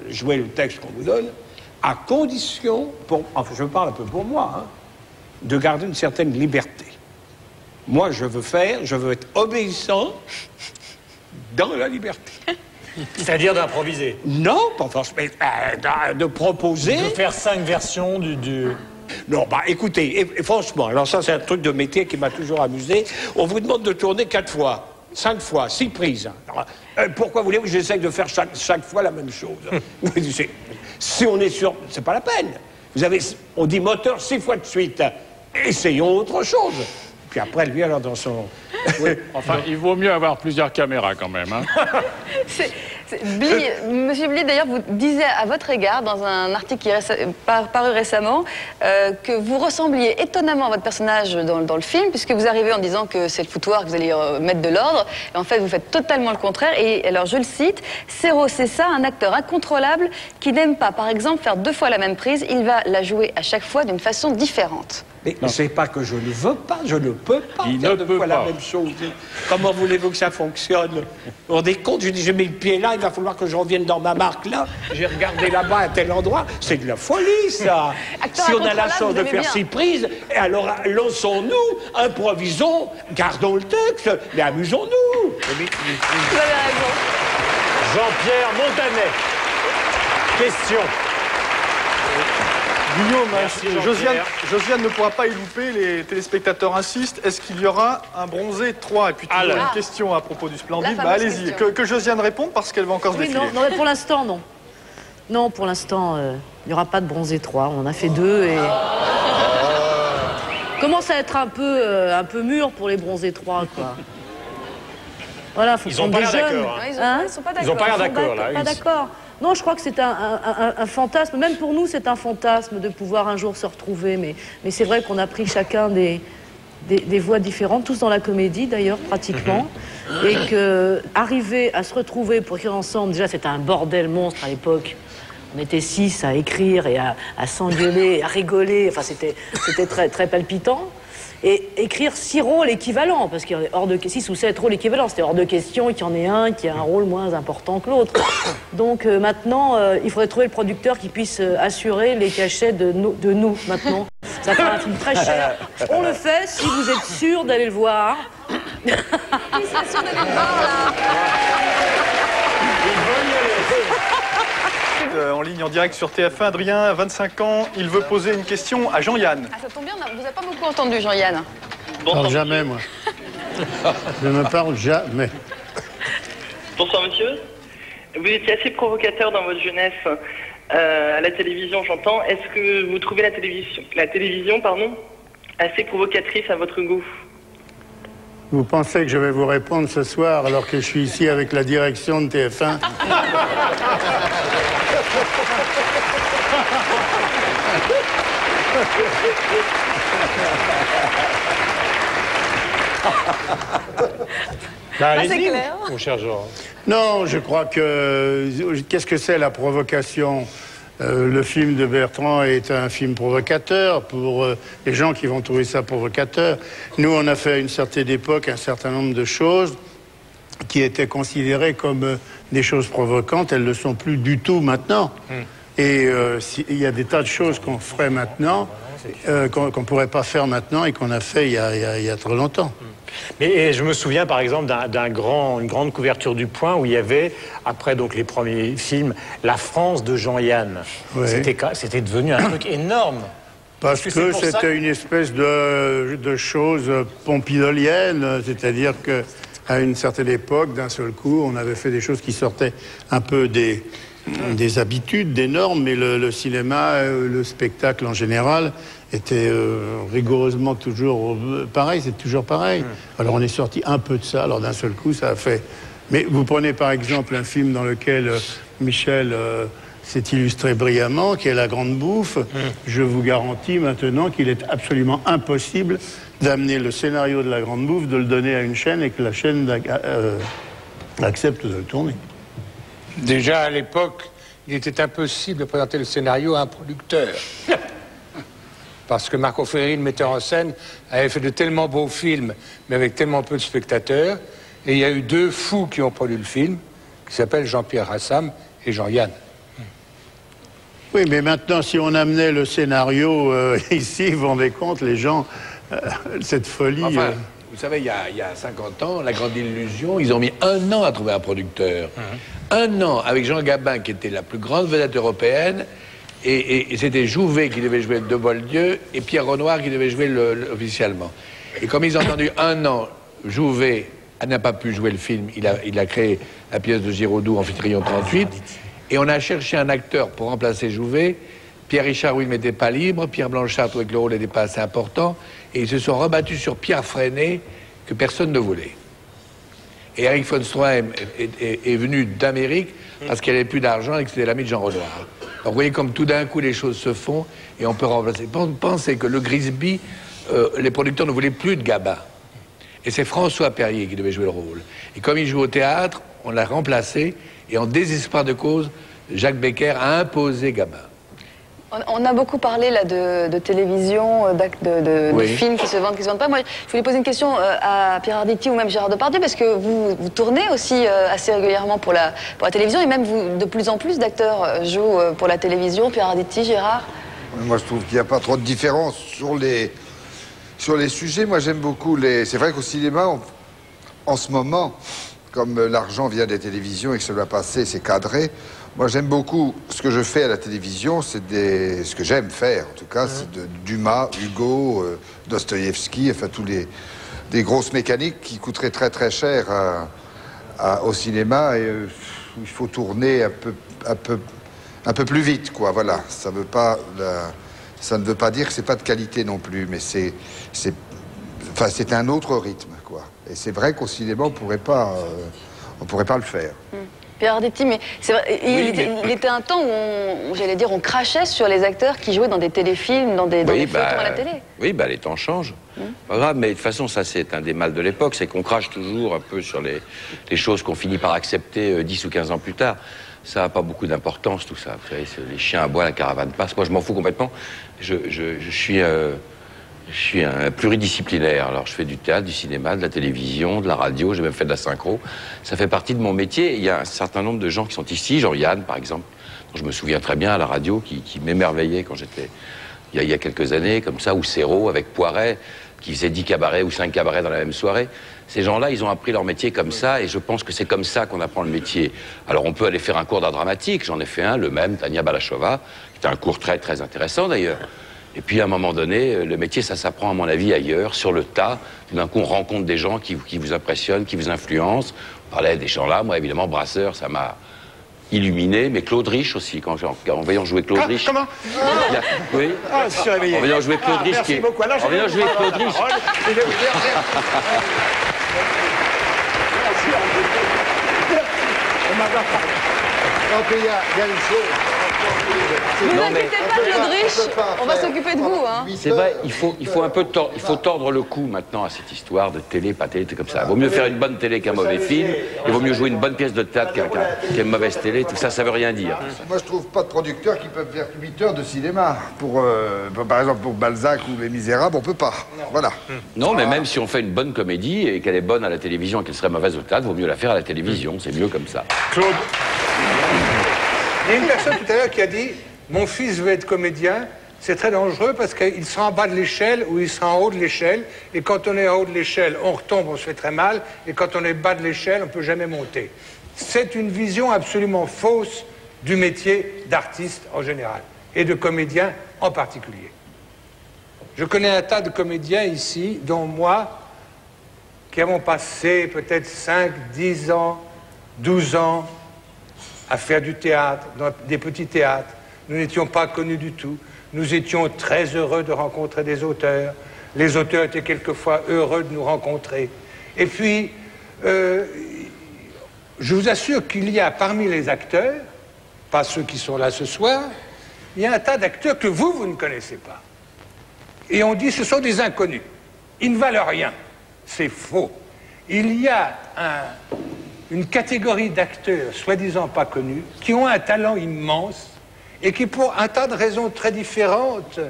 jouer le texte qu'on vous donne, à condition, enfin je parle un peu pour moi, hein, de garder une certaine liberté. Moi, je veux être obéissant dans la liberté. C'est-à-dire d'improviser? Non, pas forcément, de proposer. De faire 5 versions du... Non, bah écoutez, et franchement, alors ça c'est un truc de métier qui m'a toujours amusé. On vous demande de tourner 4 fois, 5 fois, 6 prises. Alors, pourquoi voulez-vous que j'essaye de faire chaque fois la même chose? Si on est sûr, c'est pas la peine. Vous avez, on dit moteur 6 fois de suite. Essayons autre chose. Puis après, lui, alors, dans son... Oui, enfin, il vaut mieux avoir plusieurs caméras, quand même. Hein. Monsieur Blier, d'ailleurs, vous disiez à votre égard, dans un article qui est paru récemment, que vous ressembliez étonnamment à votre personnage dans le film, puisque vous arrivez en disant que c'est le foutoir, que vous allez mettre de l'ordre. Et en fait, vous faites totalement le contraire. Et alors, je le cite, « Serrault, c'est ça, un acteur incontrôlable qui n'aime pas, par exemple, faire 2 fois la même prise. Il va la jouer à chaque fois d'une façon différente. » Mais c'est pas que je ne veux pas, je ne peux pas faire 2 fois la même chose. Comment voulez-vous que ça fonctionne? Vous vous rendez compte? Je dis, j'ai mis le pied là, il va falloir que je revienne dans ma marque là. J'ai regardé là-bas à tel endroit. C'est de la folie, ça. Si on a la chance de faire 6 prises, alors lançons-nous, improvisons, gardons le texte, mais amusons-nous. Vous avez raison. Jean-Pierre Montanet. Question. Guillaume, Josiane ne pourra pas y louper, les téléspectateurs insistent. Est-ce qu'il y aura un bronzé 3? Et puis toujours une question à propos du Splendide. Bah, allez-y, que Josiane réponde parce qu'elle va encore se défiler. Non, mais pour l'instant, non. Non, pour l'instant, il n'y aura pas de bronzé 3. On en a fait 2 et... Commence à être un peu mûr pour les bronzés 3, quoi. Voilà, faut prendre des jeunes. Ils sont pas d'accord. Ils n'ont pas l'air d'accord, là. Pas d'accord. Non, je crois que c'est un fantasme. Même pour nous, c'est un fantasme de pouvoir un jour se retrouver. Mais c'est vrai qu'on a pris chacun des voies différentes, tous dans la comédie d'ailleurs, pratiquement. Et qu'arriver à se retrouver pour écrire ensemble, déjà c'était un bordel monstre à l'époque. On était 6 à écrire et à s'engueuler, à rigoler. Enfin, c'était très, très palpitant. Et écrire 6 rôles équivalents, parce qu'il y a hors de 6 ou 7 rôles équivalents, c'était hors de question qu'il y en ait un qui a un rôle moins important que l'autre. Donc maintenant, il faudrait trouver le producteur qui puisse assurer les cachets de nous maintenant. Ça fait un film très cher. On le fait si vous êtes sûr d'aller le voir. Qui serait sûr d'aller le voir, là? En ligne en direct sur TF1, Adrien, 25 ans, il veut poser une question à Jean-Yann. Ah, ça tombe bien, vous n'avez pas beaucoup entendu, Jean-Yann. Bonsoir, jamais, moi. Je ne parle jamais. Bonsoir, monsieur. Vous étiez assez provocateur dans votre jeunesse, à la télévision, j'entends. Est-ce que vous trouvez la télévision, assez provocatrice à votre goût? Vous pensez que je vais vous répondre ce soir alors que je suis ici avec la direction de TF1? C'est clair. Mon cher Jean. Non, je crois que... Qu'est-ce que c'est la provocation? Le film de Bertrand est un film provocateur pour les gens qui vont trouver ça provocateur. Nous, on a fait à une certaine époque un certain nombre de choses qui étaient considérées comme des choses provocantes. Elles ne le sont plus du tout maintenant. Et il y a des tas de choses qu'on ferait maintenant, qu'on ne pourrait pas faire maintenant et qu'on a fait il y a trop longtemps. Mais je me souviens par exemple une grande couverture du Point où il y avait, après donc les premiers films, la France de Jean-Yann. Oui. C'était devenu un truc énorme. Parce que c'était une espèce de chose pompidolienne, c'est-à-dire qu'à une certaine époque, d'un seul coup, on avait fait des choses qui sortaient un peu des habitudes, des normes, mais le cinéma, le spectacle en général était rigoureusement toujours pareil, c'est toujours pareil. Alors on est sorti un peu de ça, alors d'un seul coup ça a fait... Mais vous prenez par exemple un film dans lequel Michel s'est illustré brillamment, qui est La Grande Bouffe. Je vous garantis maintenant qu'il est absolument impossible d'amener le scénario de La Grande Bouffe, de le donner à une chaîne et que la chaîne accepte de le tourner. Déjà à l'époque, il était impossible de présenter le scénario à un producteur. Parce que Marco Ferri, le metteur en scène, avait fait de tellement beaux films, mais avec tellement peu de spectateurs. Et il y a eu 2 fous qui ont produit le film, qui s'appellent Jean-Pierre Rassam et Jean-Yann. Oui, mais maintenant, si on amenait le scénario ici, vous vous rendez compte, les gens, cette folie... Enfin, vous savez, il y a 50 ans, La Grande Illusion, ils ont mis 1 an à trouver un producteur. 1 an, avec Jean Gabin, qui était la plus grande vedette européenne, Et c'était Jouvet qui devait jouer De Boldieu et Pierre Renoir qui devait jouer officiellement. Et comme ils ont entendu un an, Jouvet n'a pas pu jouer le film, il a créé la pièce de Giraudoux, Amphitryon 38, et on a cherché un acteur pour remplacer Jouvet. Pierre Richard, oui, il n'était pas libre, Pierre Blanchard trouvait que le rôle n'était pas assez important, et ils se sont rebattus sur Pierre Freinet, que personne ne voulait. Et Eric von Stroheim est venu d'Amérique parce qu'il n'y avait plus d'argent et que c'était l'ami de Jean Renoir. Donc vous voyez comme tout d'un coup les choses se font et on peut remplacer. Pensez que le Grisby, les producteurs ne voulaient plus de Gabin. Et c'est François Perrier qui devait jouer le rôle. Et comme il joue au théâtre, on l'a remplacé et en désespoir de cause, Jacques Becker a imposé Gabin. On a beaucoup parlé là de télévision, de films qui se vendent pas. Moi, je voulais poser une question à Pierre Arditi ou même Gérard Depardieu, parce que vous tournez aussi assez régulièrement pour la télévision, et même de plus en plus d'acteurs jouent pour la télévision. Pierre Arditi, Gérard? Moi, je trouve qu'il n'y a pas trop de différence sur les sujets. Moi, j'aime beaucoup les... C'est vrai qu'au cinéma, en ce moment, comme l'argent vient des télévisions et que ça va passer, c'est cadré. Moi, j'aime beaucoup ce que je fais à la télévision, ce que j'aime faire, en tout cas, c'est de Dumas, Hugo, Dostoïevski, enfin, tous des grosses mécaniques qui coûteraient très très cher au cinéma, et il faut tourner un peu plus vite, quoi, voilà. Ça ne veut pas dire que c'est pas de qualité non plus, mais c'est un autre rythme, quoi. Et c'est vrai qu'au cinéma, on pourrait pas le faire. Pierre Arditi, mais c'est vrai, il était un temps où j'allais dire, on crachait sur les acteurs qui jouaient dans des téléfilms, dans des feuilletons à la télé. Oui, les temps changent. Pas grave, mais de toute façon, ça c'est un des mâles de l'époque, c'est qu'on crache toujours un peu sur les choses qu'on finit par accepter 10 ou 15 ans plus tard. Ça n'a pas beaucoup d'importance, tout ça. Vous savez, les chiens aboient, la caravane passe. Moi, je m'en fous complètement. Je suis un pluridisciplinaire. Alors, je fais du théâtre, du cinéma, de la télévision, de la radio, j'ai même fait de la synchro. Ça fait partie de mon métier. Il y a un certain nombre de gens qui sont ici, Jean-Yann, par exemple, dont je me souviens très bien à la radio, qui m'émerveillait quand j'étais... Il y a quelques années, comme ça, ou Serrault, avec Poiret, qui faisait 10 cabarets ou 5 cabarets dans la même soirée. Ces gens-là, ils ont appris leur métier comme ça, et je pense que c'est comme ça qu'on apprend le métier. Alors, on peut aller faire un cours d'art dramatique. J'en ai fait un, le même, Tania Balachova, qui était un cours très, très intéressant, d'ailleurs. Et puis, à un moment donné, le métier, ça s'apprend, à mon avis, ailleurs, sur le tas. Tout d'un coup, on rencontre des gens qui vous impressionnent, qui vous influencent. On parlait des gens-là. Moi, évidemment, Brasseur, ça m'a illuminé. Mais Claude Rich aussi, en voyant jouer Claude Rich. Comment Oui. Ah, je suis réveillé. En voyant jouer Claude Rich. Merci beaucoup. Alors, en voyant jouer Claude Rich. Il y a une chose. Ne vous inquiétez pas, Claude Rich, on va s'occuper de vous. Hein. C'est vrai, il faut un peu tordre le cou maintenant à cette histoire de télé, pas télé, comme ça. Il vaut mieux faire une bonne télé qu'un mauvais film. Il vaut mieux jouer une bonne pièce de théâtre qu'une mauvaise télé. Tout ça, ça veut rien dire. Moi, je trouve pas de producteurs qui peuvent faire 8 heures de cinéma. Par exemple, pour Balzac ou Les Misérables, on peut pas. Voilà. Non, mais même si on fait une bonne comédie et qu'elle est bonne à la télévision et qu'elle serait mauvaise au théâtre, vaut mieux la faire à la télévision. C'est mieux comme ça. Claude. Il y a une personne tout à l'heure qui a dit « Mon fils veut être comédien ». C'est très dangereux parce qu'il sera en bas de l'échelle ou il sera en haut de l'échelle. Et quand on est en haut de l'échelle, on retombe, on se fait très mal. Et quand on est bas de l'échelle, on ne peut jamais monter. C'est une vision absolument fausse du métier d'artiste en général et de comédien en particulier. Je connais un tas de comédiens ici, dont moi, qui avons passé peut-être 5, 10 ans, 12 ans à faire du théâtre, dans des petits théâtres. Nous n'étions pas connus du tout. Nous étions très heureux de rencontrer des auteurs. Les auteurs étaient quelquefois heureux de nous rencontrer. Et puis, je vous assure qu'il y a parmi les acteurs, pas ceux qui sont là ce soir, il y a un tas d'acteurs que vous ne connaissez pas. Et on dit ce sont des inconnus. Ils ne valent rien. C'est faux. Il y a une catégorie d'acteurs, soi-disant pas connus, qui ont un talent immense et qui, pour un tas de raisons très différentes,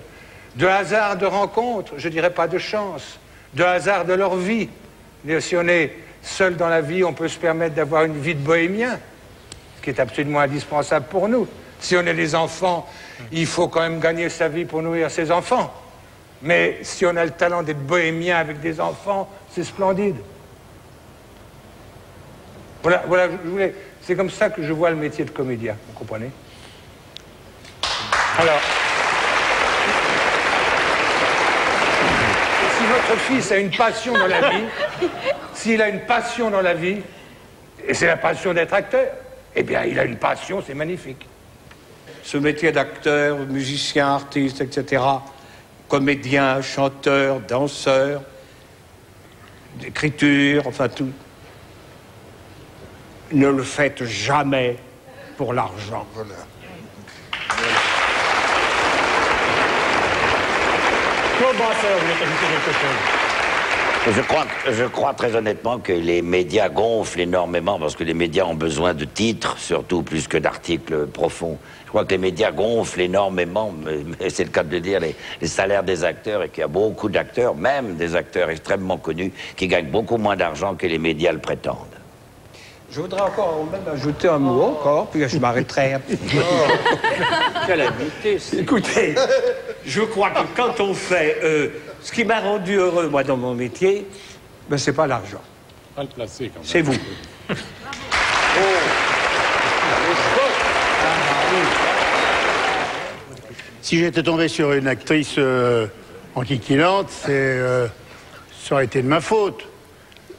de hasard de rencontre, je dirais pas de chance, de hasard de leur vie. Si on est seul dans la vie, on peut se permettre d'avoir une vie de bohémien, ce qui est absolument indispensable pour nous. Si on est des enfants, il faut quand même gagner sa vie pour nourrir ses enfants. Mais si on a le talent d'être bohémien avec des enfants, c'est splendide. Voilà, c'est comme ça que je vois le métier de comédien, vous comprenez? Alors, si votre fils a une passion dans la vie, s'il a une passion dans la vie, et c'est la passion d'être acteur, eh bien, il a une passion, c'est magnifique. Ce métier d'acteur, musicien, artiste, etc., comédien, chanteur, danseur, d'écriture, enfin tout, ne le faites jamais pour l'argent. Voilà. Claude Brasseur, vous voulez ajouter quelque chose? Je crois très honnêtement que les médias gonflent énormément parce que les médias ont besoin de titres, surtout plus que d'articles profonds. Je crois que les médias gonflent énormément, mais c'est le cas de le dire, les salaires des acteurs et qu'il y a beaucoup d'acteurs, même des acteurs extrêmement connus, qui gagnent beaucoup moins d'argent que les médias le prétendent. Je voudrais encore même ajouter un mot encore, puis je m'arrêterai. Quelle amitié. Écoutez, je crois que quand on fait ce qui m'a rendu heureux, moi, dans mon métier, ben, c'est pas l'argent. Pas le placer, quand même. C'est vous. Si j'étais tombé sur une actrice enquiquinante, ça aurait été de ma faute.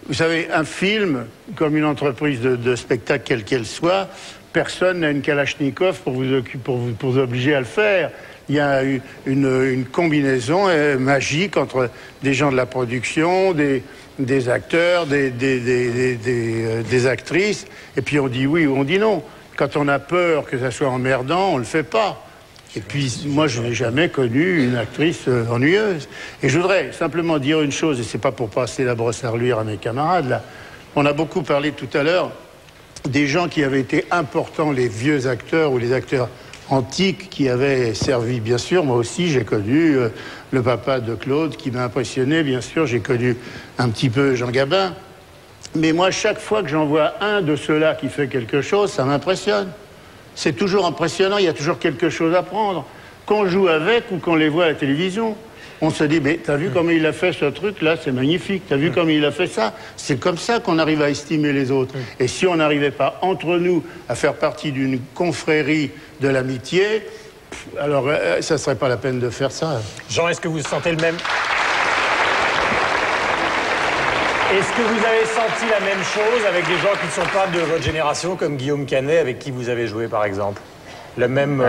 Vous savez, un film, comme une entreprise de spectacle quelle qu'elle soit, personne n'a une Kalachnikov pour vous obliger à le faire. Il y a une combinaison magique entre des gens de la production, des acteurs, des actrices, et puis on dit oui ou on dit non. Quand on a peur que ça soit emmerdant, on ne le fait pas. Et puis, moi, je n'ai jamais connu une actrice ennuyeuse. Et je voudrais simplement dire une chose, et c'est pas pour passer la brosse à reluire à mes camarades, là. On a beaucoup parlé tout à l'heure des gens qui avaient été importants, les vieux acteurs ou les acteurs antiques qui avaient servi, bien sûr. Moi aussi, j'ai connu le papa de Claude qui m'a impressionné, bien sûr. J'ai connu un petit peu Jean Gabin. Mais moi, chaque fois que j'en vois un de ceux-là qui fait quelque chose, ça m'impressionne. C'est toujours impressionnant, il y a toujours quelque chose à prendre. Qu'on joue avec ou qu'on les voit à la télévision, on se dit, mais t'as vu comment il a fait ce truc-là, c'est magnifique. T'as vu comment il a fait ça. C'est comme ça qu'on arrive à estimer les autres. Et si on n'arrivait pas entre nous à faire partie d'une confrérie de l'amitié, alors ça serait pas la peine de faire ça. Jean, est-ce que vous sentez le même... Est-ce que vous avez senti la même chose avec des gens qui ne sont pas de votre génération, comme Guillaume Canet, avec qui vous avez joué, par exemple? La même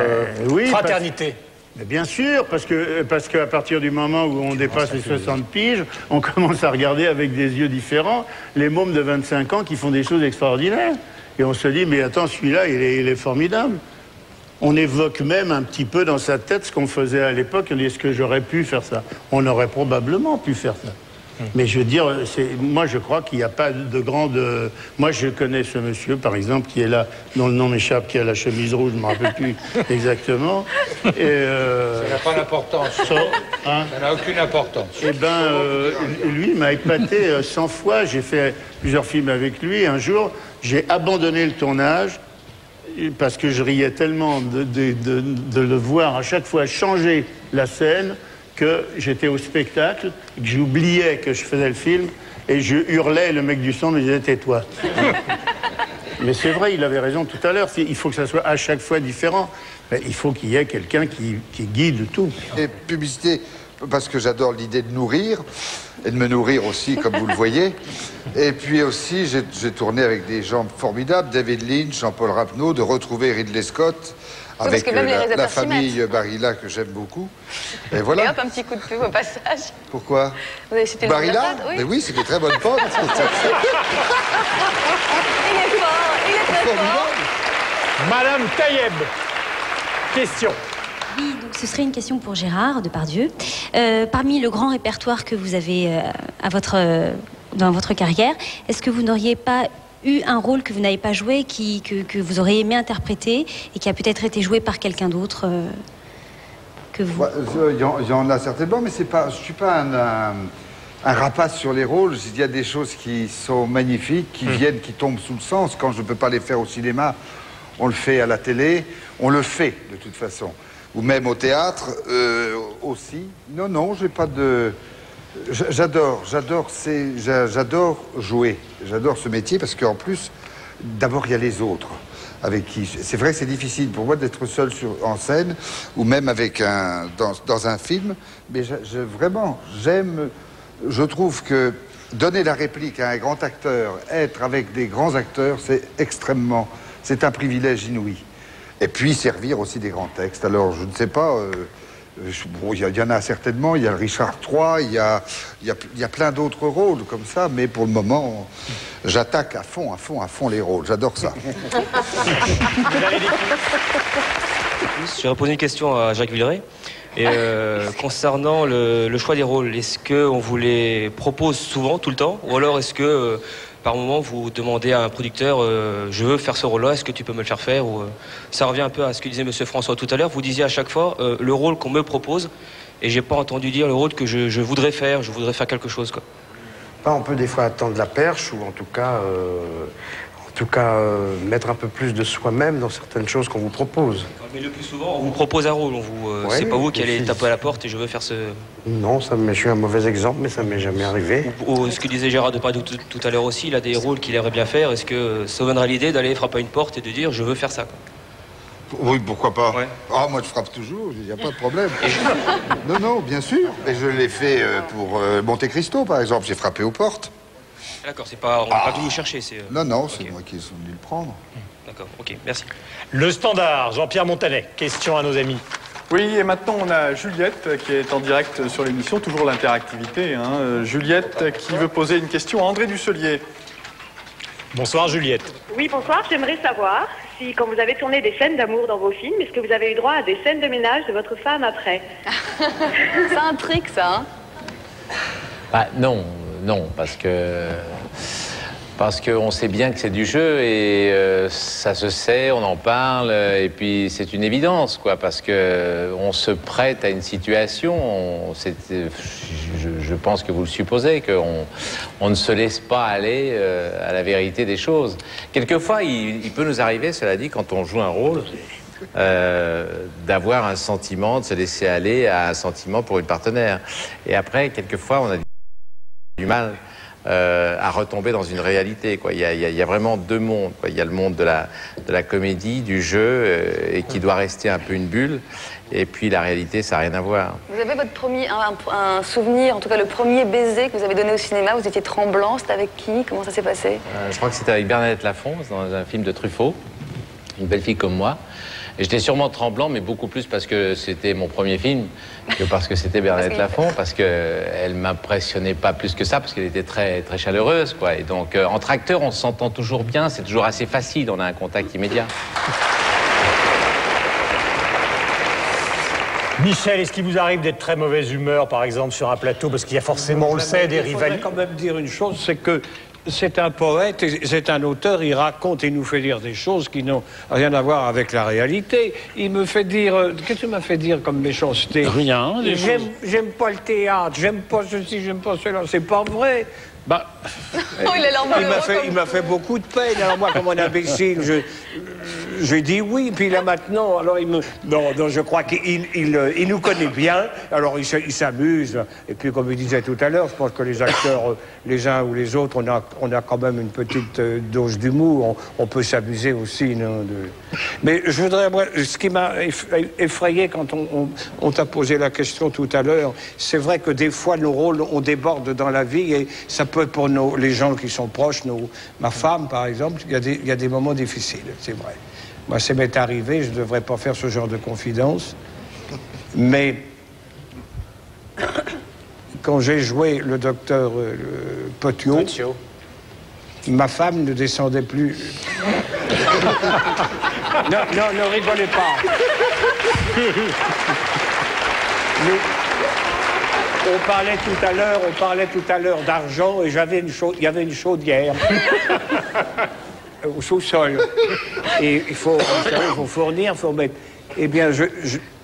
oui, fraternité? Mais bien sûr, parce qu'à partir du moment où on dépasse les 60 piges, on commence à regarder avec des yeux différents les mômes de 25 ans qui font des choses extraordinaires. Et on se dit, mais attends, celui-là, il est formidable. On évoque même un petit peu dans sa tête ce qu'on faisait à l'époque. On dit, est-ce que j'aurais pu faire ça? On aurait probablement pu faire ça. Mais je veux dire, moi je crois qu'il n'y a pas de grande... Moi je connais ce monsieur, par exemple, qui est là, dont le nom m'échappe, qui a la chemise rouge, je ne me rappelle plus exactement. Ça n'a pas d'importance. Ça n'a aucune importance. Eh bien, lui m'a épaté 100 fois. J'ai fait plusieurs films avec lui. Un jour, j'ai abandonné le tournage parce que je riais tellement de le voir à chaque fois changer la scène que j'étais au spectacle, que j'oubliais que je faisais le film, et je hurlais, et le mec du son me disait « tais-toi ». Mais c'est vrai, il avait raison tout à l'heure, il faut que ça soit à chaque fois différent. Mais il faut qu'il y ait quelqu'un qui guide tout. Et publicité, parce que j'adore l'idée de nourrir, et de me nourrir aussi, comme vous le voyez. Et puis aussi, j'ai tourné avec des gens formidables, David Lynch, Jean-Paul Rapneau, de retrouver Ridley Scott, avec la famille Barilla que j'aime beaucoup. Et voilà. Et hop, un petit coup de pub au passage. Pourquoi? Vous avez cité Barilla? Oui. Mais oui, c'est des très bonnes potes. Il est fort, il est très fort. Madame Taïeb, question. Oui, donc ce serait une question pour Gérard Depardieu. Parmi le grand répertoire que vous avez dans votre carrière, est-ce que vous n'auriez pas eu un rôle que vous n'avez pas joué, que vous auriez aimé interpréter et qui a peut-être été joué par quelqu'un d'autre que vous? Il y en a certainement, mais je ne suis pas un rapace sur les rôles. Il y a des choses qui sont magnifiques, qui viennent, qui tombent sous le sens. Quand je ne peux pas les faire au cinéma, on le fait à la télé. On le fait, de toute façon. Ou même au théâtre aussi. Non, j'ai pas de... J'adore jouer. J'adore ce métier parce qu'en plus, d'abord, il y a les autres. avec qui... C'est vrai que c'est difficile pour moi d'être seul en scène, ou même avec dans un film, mais vraiment, je trouve que donner la réplique à un grand acteur, être avec des grands acteurs, c'est un privilège inouï. Et puis servir aussi des grands textes. Alors, je ne sais pas... Bon, il y en a certainement, il y a le Richard III, il y a plein d'autres rôles comme ça, mais pour le moment, j'attaque à fond les rôles. J'adore ça. Je vais poser une question à Jacques Villeray. Et concernant le choix des rôles, est-ce qu'on vous les propose souvent, tout le temps, ou alors est-ce que par moment vous demandez à un producteur je veux faire ce rôle-là, est-ce que tu peux me le faire faire, ou ça revient un peu à ce que disait Monsieur François tout à l'heure. Vous disiez à chaque fois le rôle qu'on me propose, et j'ai pas entendu dire le rôle que je voudrais faire quelque chose, quoi. On peut des fois attendre la perche, ou en tout cas mettre un peu plus de soi-même dans certaines choses qu'on vous propose. Mais le plus souvent, on vous propose un rôle, c'est pas vous qui allez taper à la porte et je veux faire ce... Non, je suis un mauvais exemple, mais ça m'est jamais arrivé. Ou ce que disait Gérard Depardieu tout à l'heure aussi, il a des rôles qu'il aimerait bien faire. Est-ce que ça viendra l'idée d'aller frapper à une porte et de dire je veux faire ça, quoi? Oui, pourquoi pas. Ouais. Oh, moi, je frappe toujours, il n'y a pas de problème. Non, bien sûr. Et je l'ai fait pour Monte Cristo, par exemple. J'ai frappé aux portes. D'accord, on n'a pas dû vous chercher. Non, c'est moi qui suis venu le prendre. D'accord, ok, merci. Le Standard, Jean-Pierre Montanet, question à nos amis. Oui, et maintenant on a Juliette qui est en direct sur l'émission, toujours l'interactivité. Juliette qui veut poser une question à André Dusselier. Bonsoir Juliette. Oui, bonsoir, j'aimerais savoir si quand vous avez tourné des scènes d'amour dans vos films, est-ce que vous avez eu droit à des scènes de ménage de votre femme après? C'est un trick ça, hein? Non, parce qu'on sait bien que c'est du jeu et ça se sait, on en parle et puis c'est une évidence, quoi, parce que on se prête à une situation. Je pense que vous le supposez, qu'on ne se laisse pas aller à la vérité des choses. Quelquefois, il peut nous arriver, cela dit, quand on joue un rôle, d'avoir un sentiment, de se laisser aller à un sentiment pour une partenaire. Et après, quelquefois, on a du mal à retomber dans une réalité, quoi. Il y a vraiment deux mondes, quoi. Il y a le monde de la comédie, du jeu, et qui doit rester un peu une bulle. Et puis la réalité, ça n'a rien à voir. Vous avez votre un souvenir, en tout cas le premier baiser que vous avez donné au cinéma, vous étiez tremblant, c'était avec qui? Comment ça s'est passé? Je crois que c'était avec Bernadette Lafont, dans un film de Truffaut, Une belle fille comme moi. Et j'étais sûrement tremblant, mais beaucoup plus parce que c'était mon premier film que parce que c'était Bernadette Lafont, parce qu'elle m'impressionnait pas plus que ça, parce qu'elle était très, très chaleureuse, quoi. Et donc, entre acteurs, on s'entend toujours bien, c'est toujours assez facile, on a un contact immédiat. Michel, est-ce qu'il vous arrive d'être très mauvaise humeur, par exemple, sur un plateau? Parce qu'il y a forcément, on le sait, des rivalités. Il faut quand même dire une chose, c'est que c'est un poète, c'est un auteur, il raconte et nous fait dire des choses qui n'ont rien à voir avec la réalité. Il me fait dire... Qu'est-ce que tu m'as fait dire comme méchanceté? Rien. J'aime pas le théâtre, j'aime pas ceci, j'aime pas cela. C'est pas vrai. Bah, il m'a fait beaucoup de peine. Alors moi, comme un imbécile, j'ai dit oui. Puis là maintenant, alors il me... Non, je crois qu'il nous connaît bien. Alors il s'amuse. Et puis comme il disait tout à l'heure, je pense que les acteurs, les uns ou les autres, on a quand même une petite dose d'humour. On peut s'amuser aussi. Non, Mais je voudrais... Ce qui m'a effrayé quand on t'a posé la question tout à l'heure, c'est vrai que des fois, nos rôles, on déborde dans la vie et ça peut être pour les gens qui sont proches, ma femme par exemple, il y a des moments difficiles, c'est vrai. Moi, ça m'est arrivé, je ne devrais pas faire ce genre de confidence, mais quand j'ai joué le docteur Potiot, ma femme ne descendait plus. Non, ne rigolez pas. Mais, on parlait tout à l'heure d'argent et il y avait une chaudière au sous-sol. Et il faut fournir, il faut mettre. Eh bien,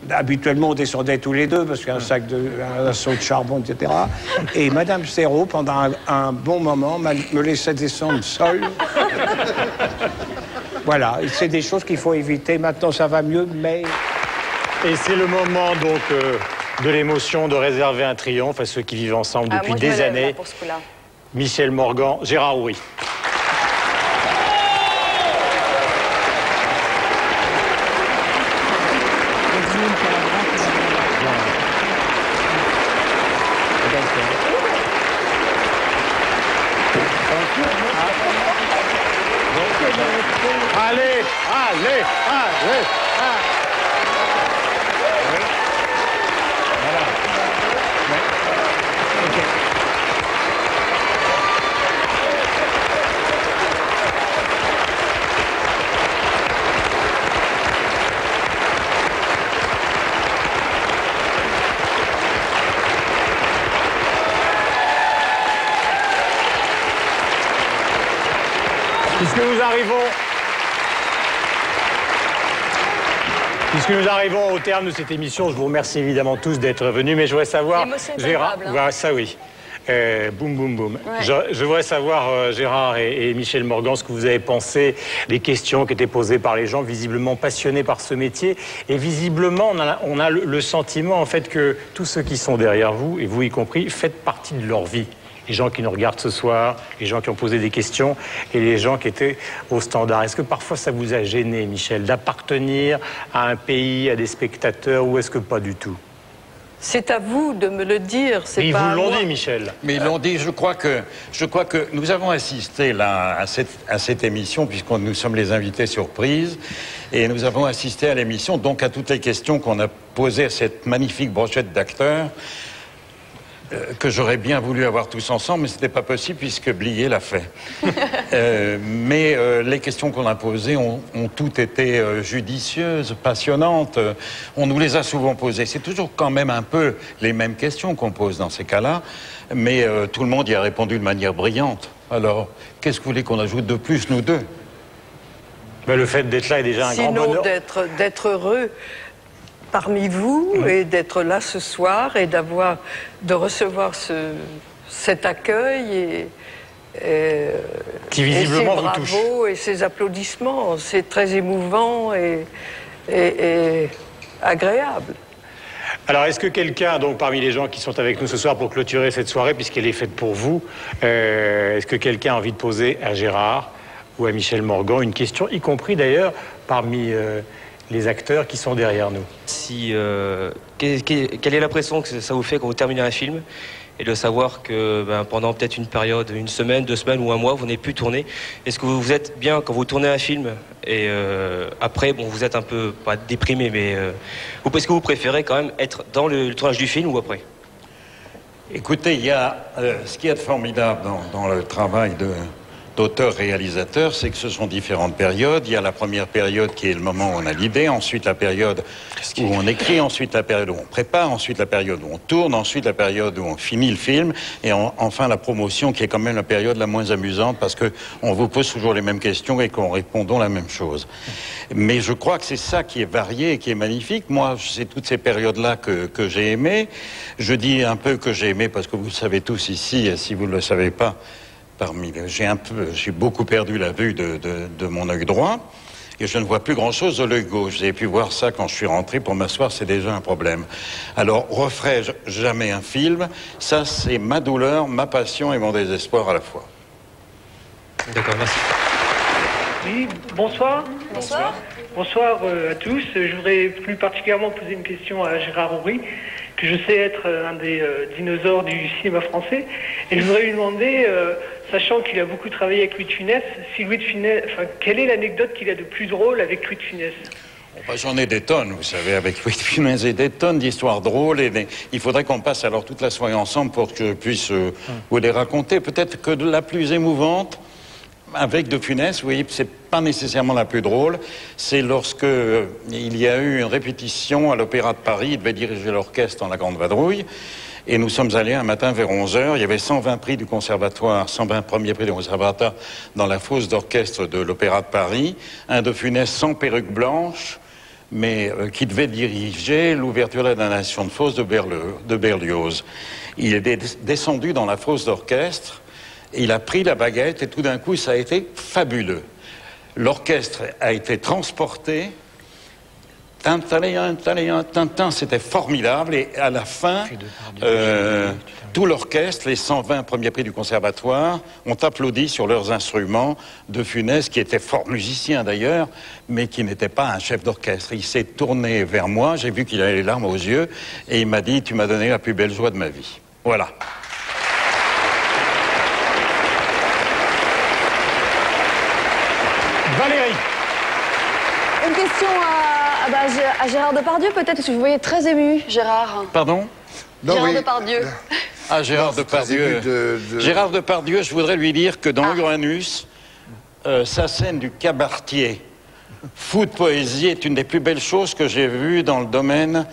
habituellement, on descendait tous les deux parce qu'il y a un seau de charbon, etc. Et Madame Serrault, pendant un bon moment, me laissait descendre seule. Voilà, c'est des choses qu'il faut éviter. Maintenant, ça va mieux, mais... Et c'est le moment, donc... de l'émotion, de réserver un triomphe à ceux qui vivent ensemble depuis des années. Pour ce coup-là. Michel Morgan, Gérard Houry. Allez, allez, allez, allez. Voilà. Ok. Puisque nous arrivons au terme de cette émission, je vous remercie évidemment tous d'être venus, mais je voudrais savoir, Gérard, voilà, ça oui, boum boum boum. Ouais. Je voudrais savoir, Gérard et Michel Morgan, ce que vous avez pensé des questions qui étaient posées par les gens visiblement passionnés par ce métier, et visiblement on a le sentiment en fait que tous ceux qui sont derrière vous, et vous y compris, faites partie de leur vie. Les gens qui nous regardent ce soir, les gens qui ont posé des questions et les gens qui étaient au standard. Est-ce que parfois ça vous a gêné, Michel, d'appartenir à un pays, à des spectateurs, ou est-ce que pas du tout? C'est à vous de me le dire. Ils vous l'ont dit, Michel. Mais ils l'ont dit. Je crois que nous avons assisté là à cette émission, puisque nous sommes les invités surprises, et nous avons assisté à l'émission, donc à toutes les questions qu'on a posées à cette magnifique brochette d'acteurs. Que j'aurais bien voulu avoir tous ensemble, mais ce n'était pas possible puisque Blier l'a fait. Mais les questions qu'on a posées ont toutes été judicieuses, passionnantes. On nous les a souvent posées. C'est toujours quand même un peu les mêmes questions qu'on pose dans ces cas-là, mais tout le monde y a répondu de manière brillante. Alors, qu'est-ce que vous voulez qu'on ajoute de plus, nous deux? Ben, le fait d'être là est déjà un grand bonheur. Sinon, d'être heureux parmi vous et d'être là ce soir et de recevoir cet accueil et qui visiblement vous touche. Et ces applaudissements, c'est très émouvant et agréable. Alors, est-ce que quelqu'un, donc parmi les gens qui sont avec nous ce soir pour clôturer cette soirée, puisqu'elle est faite pour vous, est-ce que quelqu'un a envie de poser à Gérard ou à Michel Morgan une question, y compris d'ailleurs parmi les acteurs qui sont derrière nous? Quelle est l'impression que ça vous fait quand vous terminez un film et de savoir que pendant peut-être une période, une semaine, 2 semaines ou un mois, vous n'avez plus tourné? Est-ce que vous êtes bien quand vous tournez un film et après, bon, vous êtes un peu, pas déprimé, mais est-ce que vous préférez quand même être dans le tournage du film ou après? Écoutez, il y a ce qu'il y a de formidable dans le travail d'auteur-réalisateur, c'est que ce sont différentes périodes. Il y a la première période qui est le moment où on a l'idée, ensuite la période où on écrit, ensuite la période où on prépare, ensuite la période où on tourne, ensuite la période où on finit le film, et enfin la promotion qui est quand même la période la moins amusante parce qu'on vous pose toujours les mêmes questions et qu'on répond la même chose. Mais je crois que c'est ça qui est varié et qui est magnifique. Moi, c'est toutes ces périodes-là que j'ai aimées. Je dis un peu que j'ai aimé parce que vous le savez tous ici, et si vous ne le savez pas, j'ai beaucoup perdu la vue de mon œil droit et je ne vois plus grand-chose de l'œil gauche. J'ai pu voir ça quand je suis rentré pour m'asseoir, c'est déjà un problème. Alors, referai-je jamais un film? Ça, c'est ma douleur, ma passion et mon désespoir à la fois. D'accord, merci. Oui, bonsoir. Bonsoir. Bonsoir à tous. Je voudrais plus particulièrement poser une question à Gérard Houry, que je sais être un des dinosaures du cinéma français. Et je voudrais lui demander, sachant qu'il a beaucoup travaillé avec Louis de Funès, quelle est l'anecdote qu'il a de plus drôle avec Louis de Funès? J'en ai des tonnes, vous savez, avec Louis de Funès, et des tonnes d'histoires drôles. Il faudrait qu'on passe alors toute la soirée ensemble pour que je puisse vous les raconter. Peut-être que la plus émouvante, avec de Funès, oui, c'est pas nécessairement la plus drôle. C'est lorsque il y a eu une répétition à l'Opéra de Paris. Il devait diriger l'orchestre dans La Grande Vadrouille. Et nous sommes allés un matin vers 11h. Il y avait 120 prix du conservatoire, 120 premiers prix du conservatoire dans la fosse d'orchestre de l'Opéra de Paris. Un de Funès sans perruque blanche, mais qui devait diriger l'ouverture de la Nation de fosse de Berlioz. Il est descendu dans la fosse d'orchestre. Il a pris la baguette et tout d'un coup, ça a été fabuleux. L'orchestre a été transporté. C'était formidable. Et à la fin, tout l'orchestre, les 120 premiers prix du conservatoire, ont applaudi sur leurs instruments de Funès, qui était fort musicien d'ailleurs, mais qui n'était pas un chef d'orchestre. Il s'est tourné vers moi, j'ai vu qu'il avait les larmes aux yeux, et il m'a dit « Tu m'as donné la plus belle joie de ma vie ». Voilà. Valérie. question à Gérard Depardieu, peut-être, parce que vous voyez très ému, Gérard. Pardon? Gérard Depardieu. Ah, Gérard Depardieu. Gérard Depardieu, je voudrais lui dire que dans Uranus, sa scène du cabaretier, fou de poésie, est une des plus belles choses que j'ai vues dans le domaine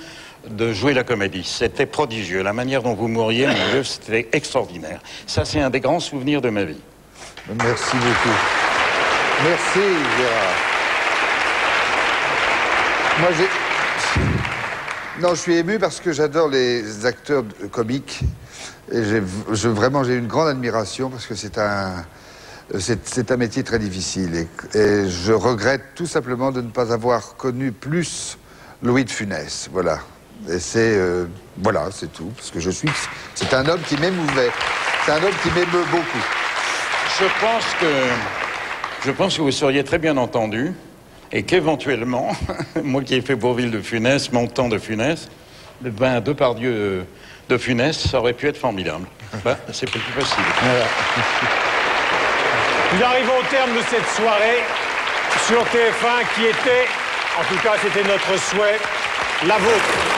de jouer la comédie. C'était prodigieux. La manière dont vous mouriez, mon Dieu, c'était extraordinaire. Ça, c'est un des grands souvenirs de ma vie. Merci beaucoup. Merci, Gérard. Moi, Non, je suis ému parce que j'adore les acteurs comiques. Et vraiment, j'ai une grande admiration parce que c'est un métier très difficile. Et je regrette tout simplement de ne pas avoir connu plus Louis de Funès. Voilà. Et voilà, c'est tout. Parce que c'est un homme qui m'émouvait. C'est un homme qui m'émeut beaucoup. Je pense que vous seriez très bien entendu et qu'éventuellement, moi qui ai fait Bourvil de Funès, Montand de Funès, ben Depardieu de Funès, ça aurait pu être formidable. Ben, c'est plus facile. Voilà. Nous arrivons au terme de cette soirée sur TF1 qui était, en tout cas c'était notre souhait, la vôtre.